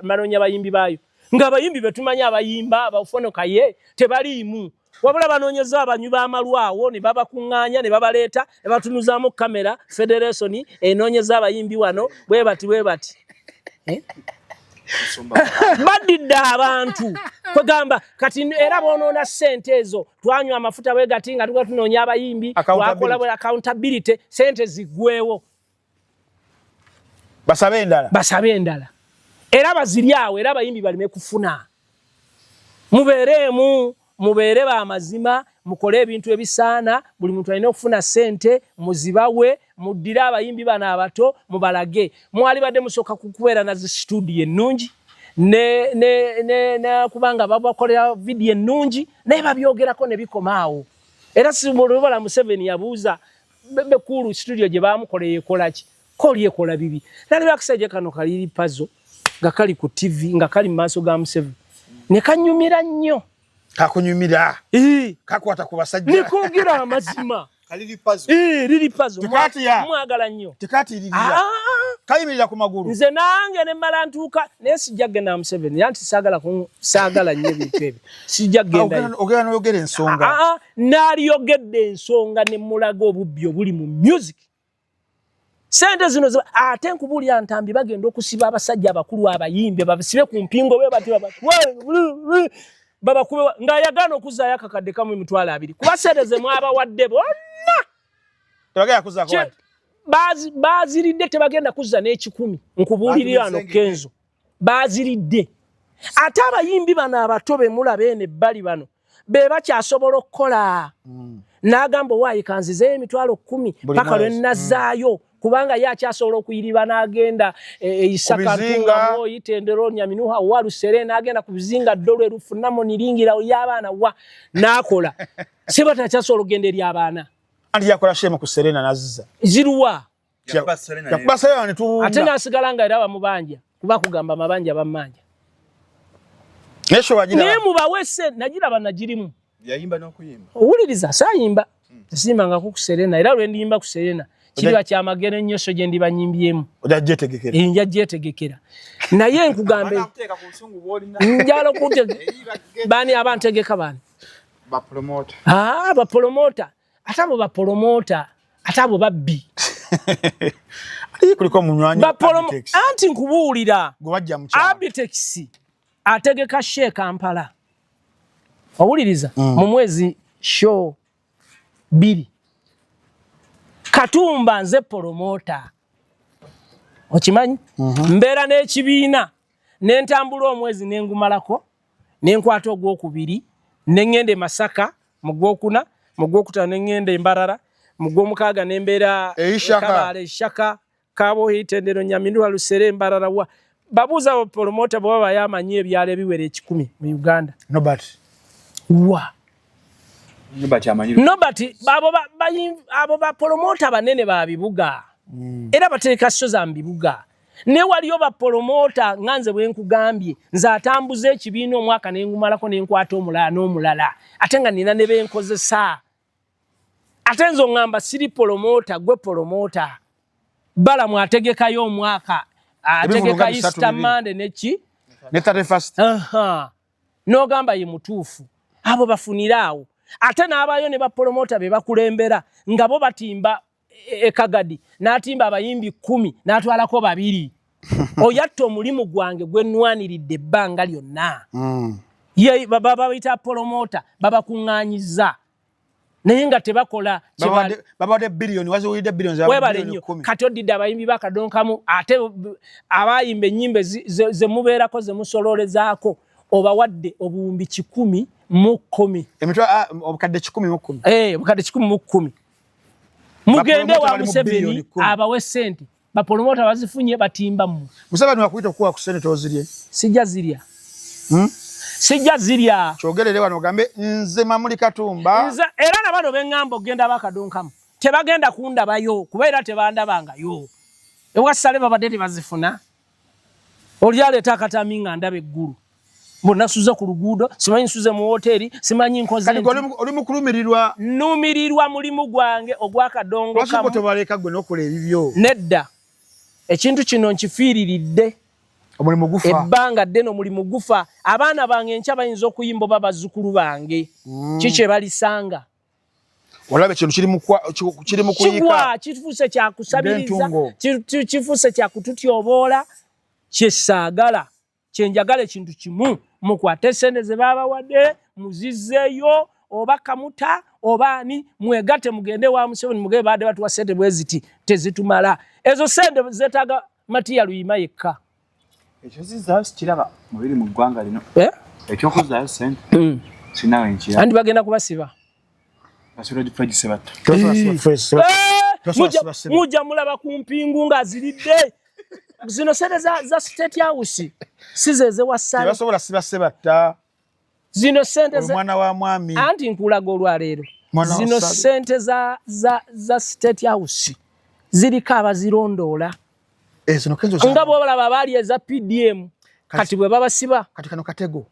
banonya abayimbi baayo. Ng'abayimbi betumanya abayimba abafonokaye tebaliimu. Wabula banoonyeza abanywi b'amalwawo ne babakuŋŋaanya ne babaleeta ne batunuzaamu kamera Federation enoonyeza abayimbi wano bwe bati. Badidde abantu kwegamba kati era bonoona ssente ezo twanywa amafuta bwe gati nga tuba tunoonya abayimbi twakola bwe accountability ssente ziggwewo basabe endala era baziryawo era abayimbi balime kufuna. Mubeere b'amazima mukole ebintu ebisaana buli muntu alina okufuna ssente muzibawe muddire abayimbi bano abato mubalage. Mwali badde musooka kukubeera na studio ennungi ne kubanga babakolera video ennungi naye babyogerako ne bikomaawo. Era Simulobola Museveni yabuuza Bekulu studio gye baamukoleye ekolaki koli ekola bibi. Nalaba akasajja kano kaliri puzzle nga kali ku TV nga kali mu maaso ga Museveni ne kanyumira nnyo. Kakunyumira kakwata ku basajja nikogera amazima kaliri puzzle liri puzzle mwagala nnyo tekati lirira kayimirira ku magulu. Nze nange ne mala ntuuka naye sijja genda Museveni yanti saagala nnyo ebintu ebyo sijja genda ogera n'oyogera ensonga n'aliyogedde ensonga ne mulaga obubbi obuli mu music. Sente zino ate nkubuulira Ntambi bagenda okusiba abasajja abakulu abayimbi babasibe ku mpingo be bati babakube ng'ayagana okuzaayo akakadde kamu 2,000 kuba sente ze mwabawadde bonna tebagenda kuzaako baziridde tebagenda kuzza n'ekikumi nkubuulirira ano Kenzo baziridde. Ate abayimbi bano abato be mulaba eno ebbali bano be bakyasobola okukola. N'agamba owaayi kanzizeeyo 10,000 paka lwe nazzaayo kubanga yakyasobola okuyiriba n'agenda Isaka Ntunga Itendero Nyaminuha Walusere n'agenda ku bizinga ddolwe lufunamo niringira y'abaana wa n'akola seba takyasobola okugenda eri abaana. Anti yakola shema ku Serena nazza ziruwa yakuba Serena netuwunda ate n'asigala nga era bamubanja kuba kugamba amabanja bammanja naye mubawese nagiraba nagirimu yayimba n'okuyimba owuliriza saayimba tesimbanga ku Serena era lwe ndiyimba ku Serena kiriba kyamagero nnyo gye ndi banyimbyemu njya gyetegekera naye nkugambe njala bani abantegeka bani bapromota ate abo bapromota ate abo babbi anti nkubuulira Abitex ategeka Sheikh Kampala owuliriza mu mwezi show 2 Katumba nze promoter okimanyi mbeera n'ekibiina nentambula omwezi nengumalako nenkwata ogwokubiri nengende Masaka mu gwokuna mu gwokutano nengende Mbarara mu gwomukaaga nembeera Kabale Ishaka Kabo Hitendero Nyamindwa Lusere Mbarara wa babuza abo promoter baba yamanyi ebyalo ebiwere 10 mu Uganda nobody wa nobody amanyi nobody abo ba promoter banene ba bibuga era bateeka soza mbibuga ne waliyo ba promoter nganze bwenkugambye nza atambuze ekibiina omwaka nengumalako nenkwata omulala n'omulala ate nga nina ne benkozesa ate nzo ngamba siri promoter gwe promoter bala mwategekayo omwaka ategeka Easter Monday neki ne 31st no gamba ye mutuufu abo bafuniraawo ate n'abayo ne ba promoter be bakulembera nga bo batimba ekagadi natimba abayimbi 10 natwalako 2 oyatto omulimu gwange gwe nwaniridde ebbanga lyonna ye baba bayita promoter baba kunganyiza naye nga tebakola baba de billion wazo wide billions ya billion 10 katodidde abayimbi bakadonkamu ate abayimbe nyimbe ze mubeerako ze musololezaako obawadde obuwumbi 10 mu 10 emitwa obukadde 10 mu 10 obukadde 10 mu 10 mugende wa Museveni abawe sente ba promoter bazifunye batimba mu Museveni wakuita kuwa ku sente ozirye sijja zirya sijja zirya kyogerere wano gambe nze Mamuli Katumba nze era nabano bengambo genda bakadonkamu tebagenda kunda bayo kubeera tebanda bangayo ewasale babadde bazifuna olyale takataminga ndabe eggulu mbona suza ku luguudo simanyi suze mu hoteli simanyi nkoze kati oli mukulumirirwa numirirwa mulimu gwange ogwakadongo kamu wasibo tobaleka gwe nokola ebibyo nedda ekintu kino nkifiiriridde omulimu gufa ebbanga ddeno mulimu gufa abaana bange nkya bayinza okuyimba babazzukulu bange kiki balisanga walabe kintu kiri mu kuyika kifuuse kyakusabiriza kifuuse kyakututyoboola kyesaagala kyenjagala ekintu kimu mukwate sente ze babawadde muzizzeeyo oba kamuta obaani mwegate mugende wa Museveni mugende baade batuwa sente bweziti tezitumala ezo sente zetaaga Matiya Luyima yekka ekyo zizaayo sikiraba mubiri mu ggwanga lino ekyokuzaayo sente sinawe nkira andi bagenda kubasiba basiro difagisebata mujja mulaba ku mpingu ng'aziridde zino sente za State House sizeze wasale tebasobola sibasebata zino sente mwana wa mwami anti nkulaga olwaleero zino sente za State House ziriko abazirondoola zino kenzo nga bw'obalaba baali eza PDM kati bwe babasiba kati kano katego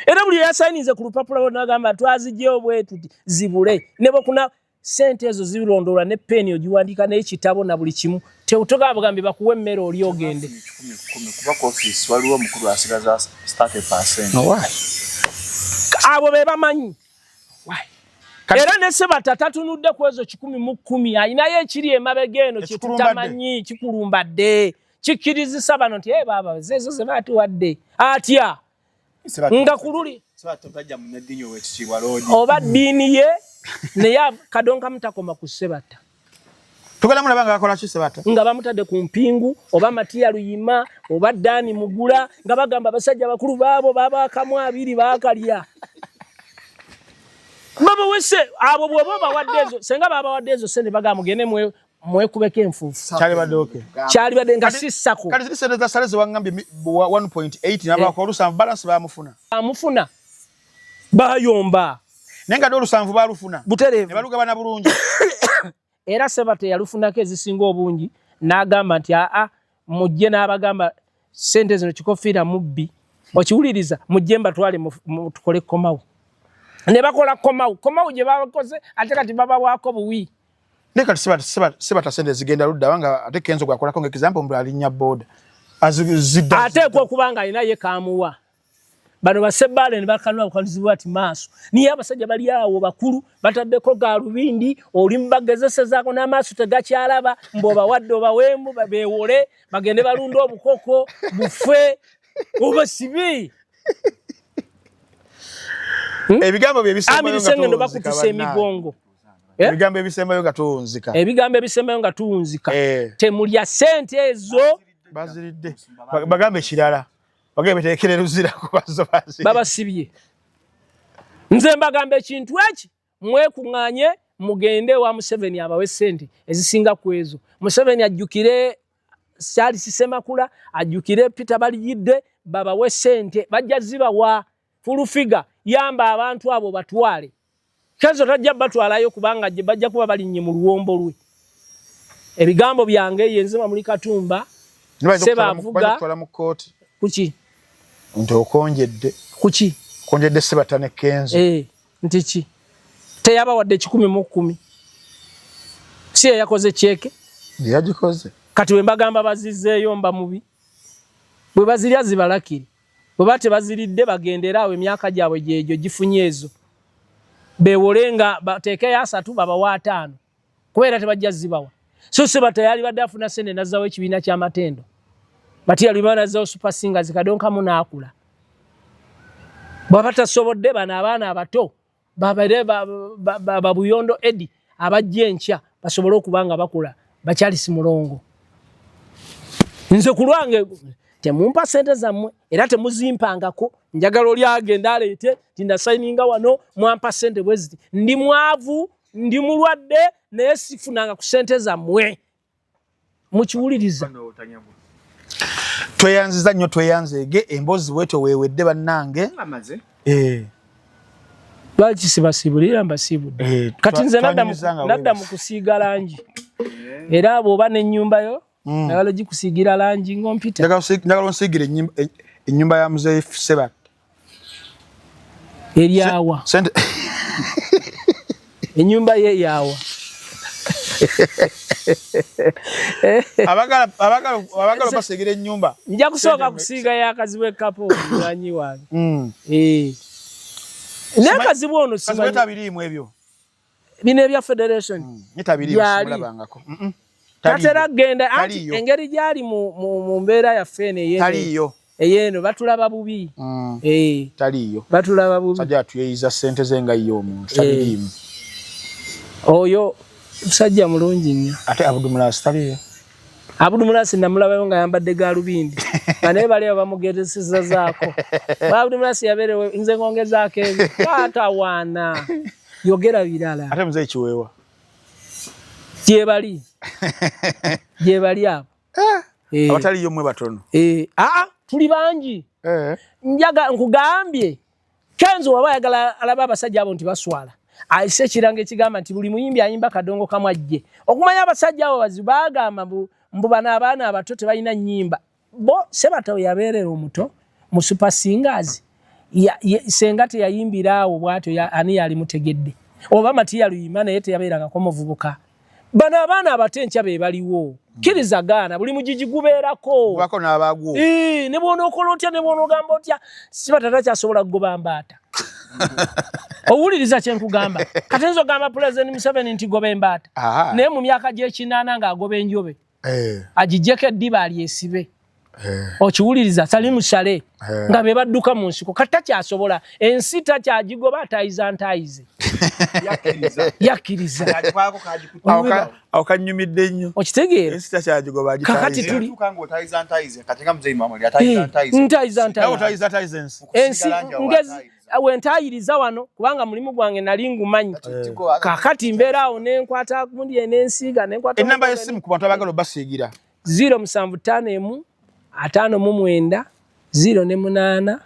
era buli yasayinize ku lupapula n'agamba twazigyeyo bwetuti zibule ne bokuna sente ezo zirondoola ne peni ogiwandiika n'ekitabo na buli kimu togambye bakuwa emmere oli ogende kuba ku office waliwo omukulu asigaza 30%. Abo be bamanyi era ne Sebata tatunudde ku ezo 10 mu 10 ayinayo ekiri emabega eno kyetutamanyi kikulumbadde kikirizisa bano nti baba zezo ze batuwadde atya nga kululi tajja mu nedinyo wekisiibwa lodi oba ddiini ye naye kadonka mutakoma ku Sebata tugala mulabanga akola ki Sebata nga bamutadde ku mpingu oba Matiya Luyima oba Dani Mugula nga bagamba abasajja bakulu baabo baba kamu 2 baakalya baba wese abo bwoba bawaddezo senga baba waddezo sente baga mugende mwekubeka enfuufu kyali badde nga sissako kati zisente za sale zewangambye 1.8 nabako olusanvu balance bamufuna bayomba nenga do olusanvu balufuna buterevu ne baluga bana bulungi era Sebata yalufunako ezisinga obungi n'agamba nti mujje n'abagamba sente zino kikofiira mubbi okiwuliriza mujje mbatwale tukole komawo ne bakola komawo gye bakoze ate kati baba wako buwi neka Sebata sente zigenda ludda wanga ate Kenzo gwakolako nga example mbula alinya board azidda ate kwa kubanga alina ye kamuwa bano basebale ne bakanwa kwalizibwa ati maaso niye abasajja bali awo bakulu bataddeko galubindi oli mbagezesezako n'amaaso tegakyalaba mboba wadde obawembu babewole bagende balunda obukoko bufe obasibi ebigambo bye bisemba ngo bakutuse emigongo ebigambo ebisembayo nga tuwunzika temulya sente ezo baziridde bagambe kirala bagambe tekere luzira kwazo babasibye nze mbagamba ekintu eki mwekuŋŋaanye mugende wa Museveni abawe sente ezisinga ku ezo. Museveni ajjukire Charles Semakula, ajjukire Peter Balijidde, babawe sente bajja zibawa fulufiga yamba abantu abo batwale. Kazo tajja batwalayo kubanga bajja kuba balinnye mu luwombo lwe. Ebigambo byange yenzema muri Katumba seba avuga batwala mu kooti kuki nti okonjedde kuki konjedde Sebatane Kenzo nti ki teyaba wadde 10 mu 10 si yakoze cheke yagikoze kati wembagamba bazizeeyo mba mubi bwe bazirya zibalakiri bwe bate baziridde bagenderawo emyaka gyabwe gyejo gifunyezo bewolenga bateke ya 3 baba wa 5 kwera tebajja zibawa so seba tayali badafuna sene nazawo ekibina kya matendo bati alibana zawo super singers kadonka munakula babata sobodde bana abana abato babere babuyondo edi abajjencha basobole okubanga bakula bakyali simulongo nze kulwange temumpa sente zammwe era temuzimpangako njagala oli agenda alete tinda signinga wano mwampa sente bweziti ndi mwavu ndi mulwadde naye sifunanga ku sente zammwe mukiwuliriza tweyanziza nnyo tweyanzege embozi weto weewedde bannange amaze lwaki sibasibulira mbasibudde kati nze nadda mu kusiiga langi era bw'oba n'ennyumba yo njagala gikusiigira langi ng'ompita njagala onsiigira ennyumba ya Muzeeyi Sebat eryawa ennyumba ye yawa abagala basiigira ennyumba nja kusooka kusiiga y'akazibu ekapo mulanyi wange n'akazibu ono simanyi ebyo bino ebya federation nyetabiriimulabangako tatera genda anti engeri gyali mu mbeera yaffe eno eyeno batulaba bubi taliyo batulaba bubi sajja atuyeyiza ssente ze nga yo omuntu tabiriimu oyo musajja mulungi nnyo ate Abdulmulas taliyo Abdulmulas namulabayo nga yambadde galubindi bane bali bamugereseza zaako Abdulmulas yaberewe nze ngongezaako ebyo tawana yogera birala ate Muzeeyi Kiweewa gyebali abo abataliyo mmwe batono tuli bangi njaga nkugambye Kenzo waba yagala alaba abasajja abo nti baswala ayise kiranga ekigamba nti buli muyimbi ayimba kadongo kamwajje okumanya abasajja abo bazibagamba mbu bana abaana abato tebalina nnyimba bo Sebato yabeerera omuto mu super singers senga teyayimbira awo bwatyo ani yali mutegedde oba Matiya Luyima naye teyabeeranga ko muvubuka bana abaana abato enkya be baliwo kiriza gaana buli mujiji gubeerako wako n'abagwo ne bw'ona okola otya ne bw'ona ogamba otya Sebato takyasobola kugoba mbaata owuliriza kye nkugamba kati nzo gamba President Museveni nti goba embaata naye mu myaka gy'ekinaana ng'agoba enjobe agijjeko eddiba alyesibe okiwuliriza Salimu Sale nga be badduka mu nsiko kati takyasobola ensi takyagigoba atayiza ntayize yakkiriza awo kannyumidde nnyo okitegeera ensi takyagigoba kakati tuli ntayiza ensi wentayiriza wano kubanga mulimu gwange nali ngumanyi kakati mbeera awo nenkwata gundi enensiiga nenkwata enamba y'essimu ku bantu abagala obasiigira 075 599 0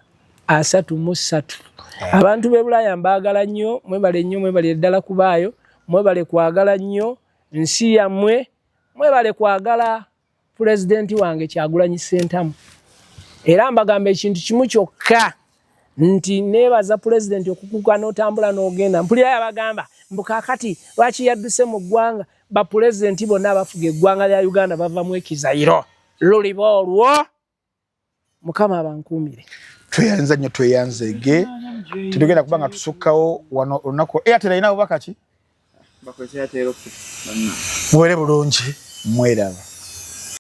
8 abantu be Bulaya mbagala nnyo mwebale nnyo mwebale ddala kubaayo mwebale kwagala nnyo nsi yammwe mwebale kwagala pulezidenti wange Kyagulanyi Ssentamu era mbagamba ekintu kimu kyokka nti nebaza pulezidenti okukuka n'otambula n'ogenda mpulira yabagamba mbukakati lwaki yadduse mu ggwanga bapulezidenti bonna abafuga eggwanga lya Uganda bava mu ekizayiro luliba olwo Mukama abankuumire tweyanza nnyo tweyanzege tetugenda kuba nga tusukkawo wano olunaku Airtel ayina bubaka ki muwere bulungi mweraba